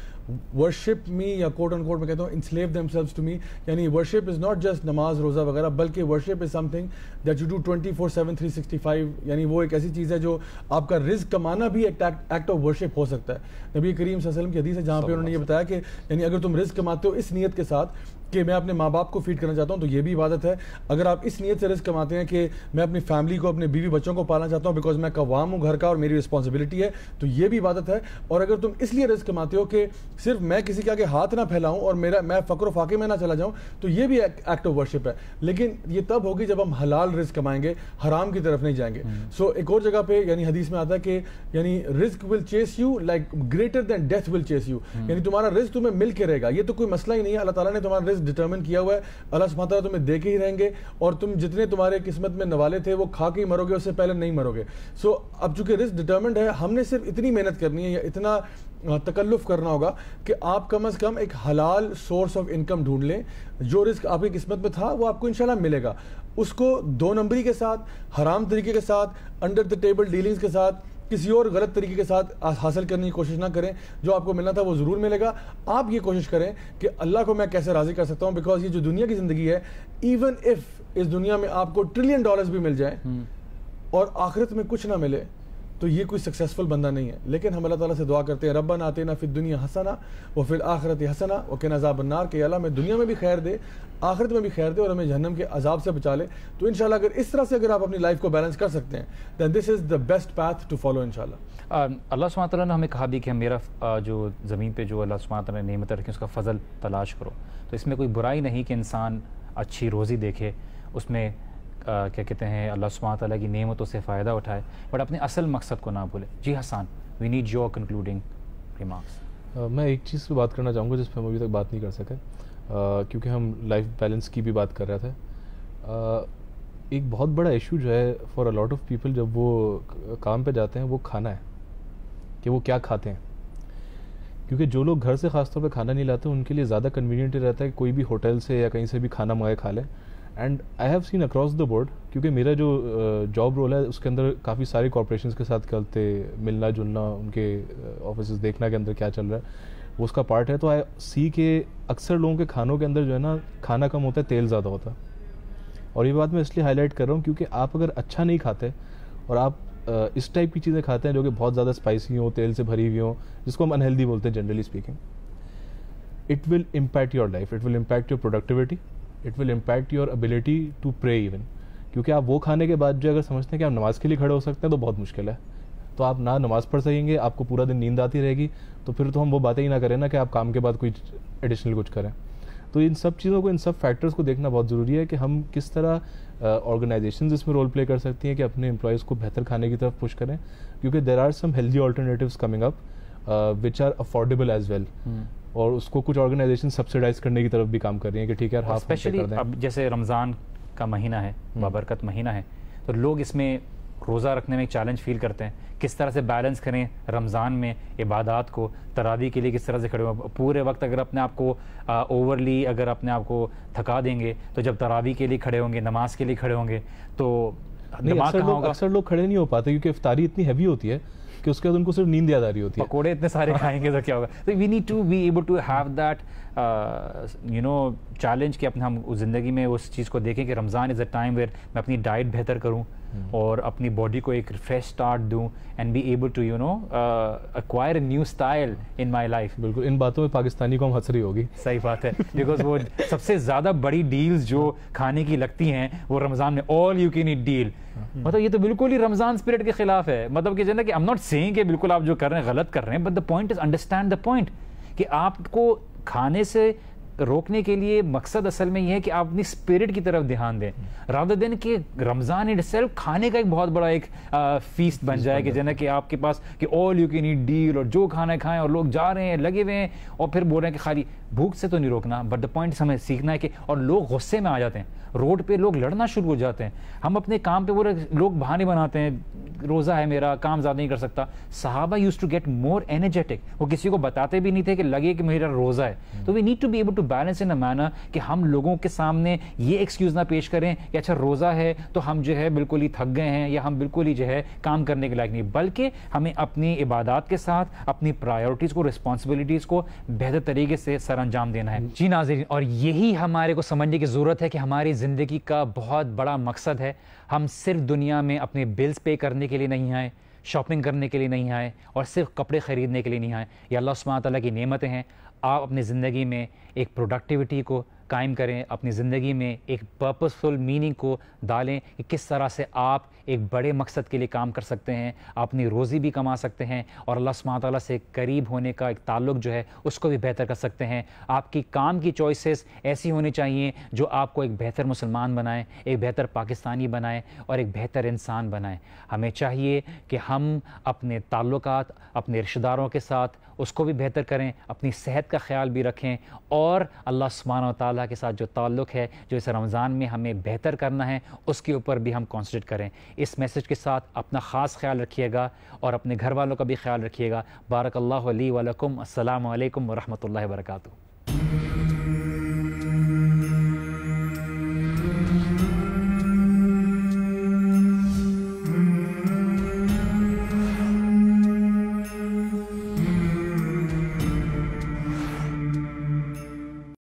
worship me, یا quote on quote میں کہتا ہوں enslave themselves to me. یعنی worship is not just نماز روزہ وغیرہ, بلکہ worship is something that you do 24/7 365. یعنی وہ ایک ایسی چیز ہے جو آپ کا رزق کمانا بھی ایک ایکٹ آف ورشپ ہو سکتا ہے. نبی کریم صلی اللہ علیہ وسلم کی حدیث ہے جہاں پہ انہوں نے یہ بتایا کہ یعنی اگر تم رزق کماتے ہو اس نیت کے ساتھ کہ میں اپنے ماں باپ کو فیڈ کرنا چاہتا ہوں تو یہ بھی عبادت ہے. اگر آپ اس نیت سے رزق کماتے ہیں کہ میں اپنی فیملی کو, اپنے بیوی بچوں کو پالنا چاہتا ہوں بیکاز میں قوام ہوں گھر کا اور میری رسپانسبلٹی ہے, تو یہ بھی عبادت ہے. اور اگر تم اس لیے رزق کماتے ہو کہ صرف میں کسی کے آگے ہاتھ نہ پھیلاؤں اور میں فقر و فاقے میں نہ چلا جاؤں, تو یہ بھی ایکٹ آف ورشپ ہے. لیکن یہ تب ہوگی جب ہم حلال رزق کمائیں گے, حرام کی طرف نہیں جائیں گے. سو ایک اور جگہ پہ یعنی حدیث میں آتا ہے کہ یعنی رزق will chase you like greater than death will chase you. یعنی تمہارا رزق تمہیں مل کے رہے گا, یہ تو کوئی مسئلہ ہی نہیں ہے. اللہ تعالیٰ نے تمہارا رزق ڈٹرمن کیا ہوا ہے, اللہ سبحانہ تعالیٰ تمہیں دے کے ہی رہیں گے, اور تم جتنے تمہارے قسمت میں نوالے تھے وہ کھا کے ہی مرو گے, اس سے پہلے نہیں مرو گے. سو اب چونکہ رزق ڈٹرمنڈ ہے, ہم نے صرف اتنی محنت کرنی ہے یا اتنا تکلف کرنا ہوگا کہ آپ کم از کم ایک حلال سورس آف انکم ڈھونڈ لیں. جو رزق آپ کی قسمت میں تھا وہ آپ کو انشاءاللہ ملے گا. اس کو 2 نمبری کے ساتھ, حرام طریقے کے ساتھ, انڈر دا ٹیبل ڈیلنگز کے ساتھ, کسی اور غلط طریقے کے ساتھ حاصل کرنے کی کوشش نہ کریں. جو آپ کو ملنا تھا وہ ضرور ملے گا. آپ یہ کوشش کریں کہ اللہ کو میں کیسے راضی کر سکتا ہوں, بیکاز یہ جو دنیا کی زندگی ہے, ایون اف اس دنیا میں آپ کو $1 ٹریلین بھی مل جائیں اور آخرت میں کچھ نہ ملے, تو یہ کوئی سکسیسفل بندہ نہیں ہے. لیکن ہم اللہ تعالیٰ سے دعا کرتے ہیں ربنا آتنا فی الدنیا حسنہ وفی الآخرۃ حسنہ وقنا عذاب النار, کہ اللہ میں دنیا میں بھی خیر دے, آخرت میں بھی خیر دے, اور ہمیں جہنم کے عذاب سے بچا لے. تو انشاءاللہ اگر اس طرح سے اگر آپ اپنی لائف کو بیلنس کر سکتے ہیں, then this is the best path to follow انشاءاللہ. اللہ سبحانہ تعالیٰ نے ہمیں کہا بھی کہ میرا جو زمین پہ جو اللہ سبحانہ تعالیٰ نے نعمت رکھی اس کا فضل تلاش کرو. تو اس میں کوئی برائی نہیں کہ انسان اچھی روزی دیکھے, اس میں کیا کہتے ہیں اللہ سبحانہ تعالیٰ کی نعمتوں سے فائدہ اٹھائے, بٹ اپنے اصل مقصد کو نہ بھولے. جی Hassan, we need your concluding remarks. میں ایک چیز پہ بات کرنا چاہوں گا جس پہ ہم ابھی تک بات نہیں کر سکے, کیونکہ ہم لائف بیلنس کی بھی بات کر رہے تھے. ایک بہت بڑا ایشو جو ہے for a lot of people جب وہ کام پہ جاتے ہیں وہ کھانا ہے, کہ وہ کیا کھاتے ہیں. کیونکہ جو لوگ گھر سے خاص طور پہ کھانا نہیں لاتے ان کے لیے زیادہ کنوینئنٹ رہتا ہے کہ کوئی بھی ہوٹل سے یا کہیں سے بھی کھانا منگائے کھا لیں, and I have seen across the board, کیونکہ میرا جو جاب رول ہے اس کے اندر کافی ساری کارپوریشنس کے ساتھ چلتے ملنا جلنا, ان کے آفیسز دیکھنا کے اندر کیا چل رہا ہے, وہ اس کا پارٹ ہے. تو آئی سی کہ اکثر لوگوں کے کھانوں کے اندر جو ہے نا کھانا کم ہوتا ہے, تیل زیادہ ہوتا ہے. اور یہ بات میں اس لیے ہائی لائٹ کر رہا ہوں کیونکہ آپ اگر اچھا نہیں کھاتے اور آپ اس ٹائپ کی چیزیں کھاتے ہیں جو کہ بہت زیادہ اسپائسی ہوں, تیل سے بھری ہوئی ہوں, جس کو ہم انہیلدی بولتے ہیں generally speaking, it will impact your life, it will impact your productivity, it will impact your ability to pray even. کیونکہ آپ وہ کھانے کے بعد جو اگر سمجھتے ہیں کہ آپ نماز کے لیے کھڑے ہو سکتے ہیں تو بہت مشکل ہے. تو آپ نہ نماز پڑھ سکیں گے, آپ کو پورا دن نیند آتی رہے گی, تو پھر تو ہم وہ باتیں ہی نہ کریں نا کہ آپ کام کے بعد کوئی ایڈیشنل کچھ کریں. تو ان سب چیزوں کو, ان سب فیکٹرز کو دیکھنا بہت ضروری ہے کہ ہم کس طرح آرگنائزیشنز اس میں رول پلے کر سکتی ہیں کہ اپنے امپلائیز کو بہتر کھانے کی طرف پش کریں, کیونکہ there are some healthy alternatives coming up which are affordable as well. اور اس کو کچھ آرگنائزیشن سبسیڈائز کرنے کی طرف بھی کام کر رہی ہیں کہ ٹھیک ہے ہاف اسپیشلی اب جیسے رمضان کا مہینہ ہے, بابرکت مہینہ ہے, تو لوگ اس میں روزہ رکھنے میں ایک چیلنج فیل کرتے ہیں, کس طرح سے بیلنس کریں رمضان میں عبادات کو, تراویح کے لیے کس طرح سے کھڑے ہو. پورے وقت اگر اپنے آپ کو اوورلی اگر اپنے آپ کو تھکا دیں گے تو جب تراویح کے لیے کھڑے ہوں گے, نماز کے لیے کھڑے ہوں گے تو دماغ کہاں ہوگا. اکثر لوگ کھڑے نہیں ہو پاتے کیونکہ افطاری اتنی ہیوی ہوتی ہے کہ اس کے بعد ان کو صرف نیند یاد آ رہی ہوتی ہے. پکوڑے اتنے سارے کھائیں گے تو کیا ہوگا. تو we need to be able to have that challenge کہ اپنے ہم زندگی میں اس چیز کو دیکھیں کہ رمضان از اے ٹائم ویئر میں اپنی ڈائٹ بہتر کروں اور اپنی باڈی کو ایک فریش اسٹارٹ دوں and be able to acquire a new style in my life. بالکل, ان باتوں میں پاکستانی کو ہم ہنس رہی ہوگی. صحیح بات ہے, بیکاز وہ سب سے زیادہ بڑی ڈیلز جو کھانے کی لگتی ہیں وہ رمضان میں all you can eat deal. مطلب یہ تو بالکل ہی رمضان اسپرٹ کے خلاف ہے. مطلب کہ جیسا کہ I'm not saying کہ بالکل آپ جو کر رہے ہیں غلط کر رہے ہیں, but the point is understand the point کہ آپ کو کھانے سے روکنے کے لیے مقصد اصل میں یہ ہے کہ آپ اپنی اسپرٹ کی طرف دھیان دیں, رادر دین کہ رمضان اٹ سیلف کھانے کا ایک بہت بڑا ایک فیسٹ بن جائے کہ جنا کہ آپ کے پاس کہ all you can eat deal اور جو کھانا کھائیں اور لوگ جا رہے ہیں لگے ہوئے ہیں اور پھر بول رہے ہیں کہ خالی بھوک سے تو نہیں روکنا, بٹ دا پوائنٹ ہمیں سیکھنا ہے کہ اور لوگ غصے میں آ جاتے ہیں, روڈ پہ لوگ لڑنا شروع ہو جاتے ہیں. ہم اپنے کام پہ وہ لوگ بہانے بناتے ہیں, روزہ ہے میرا, کام زیادہ نہیں کر سکتا. صحابہ used to get more energetic, وہ کسی کو بتاتے بھی نہیں تھے کہ لگے کہ میرا روزہ ہے. تو we need to be able to balance in a manner کہ ہم لوگوں کے سامنے یہ ایکسکیوز نہ پیش کریں کہ اچھا روزہ ہے تو ہم جو ہے بالکل ہی تھک گئے ہیں یا ہم بالکل ہی جو ہے کام کرنے کے لائق نہیں, بلکہ ہمیں اپنی عبادات کے ساتھ اپنی پرائیورٹیز کو, رسپانسبلٹیز کو بہتر طریقے سے سر انجام دینا ہے. جی ناظرین, اور یہی ہمارے کو سمجھنے کی ضرورت ہے کہ ہماری زندگی کا بہت بڑا مقصد ہے. ہم صرف دنیا میں اپنے بلز پے کرنے کے لیے نہیں آئے, شاپنگ کرنے کے لیے نہیں آئے اور صرف کپڑے خریدنے کے لیے نہیں آئے. یہ اللہ سبحانہ تعالیٰ کی نعمتیں ہیں. آپ اپنی زندگی میں ایک پروڈکٹیوٹی کو قائم کریں, اپنی زندگی میں ایک پرپسفل میننگ کو ڈالیں کہ کس طرح سے آپ ایک بڑے مقصد کے لیے کام کر سکتے ہیں, اپنی روزی بھی کما سکتے ہیں اور اللہ سبحانہ تعالیٰ سے قریب ہونے کا ایک تعلق جو ہے اس کو بھی بہتر کر سکتے ہیں. آپ کی کام کی چوائسیز ایسی ہونی چاہیے جو آپ کو ایک بہتر مسلمان بنائیں, ایک بہتر پاکستانی بنائیں اور ایک بہتر انسان بنائیں. ہمیں چاہیے کہ ہم اپنے تعلقات اپنے رشتہ داروں کے ساتھ اس کو بھی بہتر کریں, اپنی صحت کا خیال بھی رکھیں اور اللہ سبحانہ تعالیٰ کے ساتھ جو تعلق ہے جو اس رمضان میں ہمیں بہتر کرنا ہے اس کے اوپر بھی ہم کانسنٹریٹ کریں. اس میسج کے ساتھ اپنا خاص خیال رکھیے گا اور اپنے گھر والوں کا بھی خیال رکھیے گا. بارک اللہ لی و لکم. السلام علیکم ورحمۃ اللہ وبرکاتہ.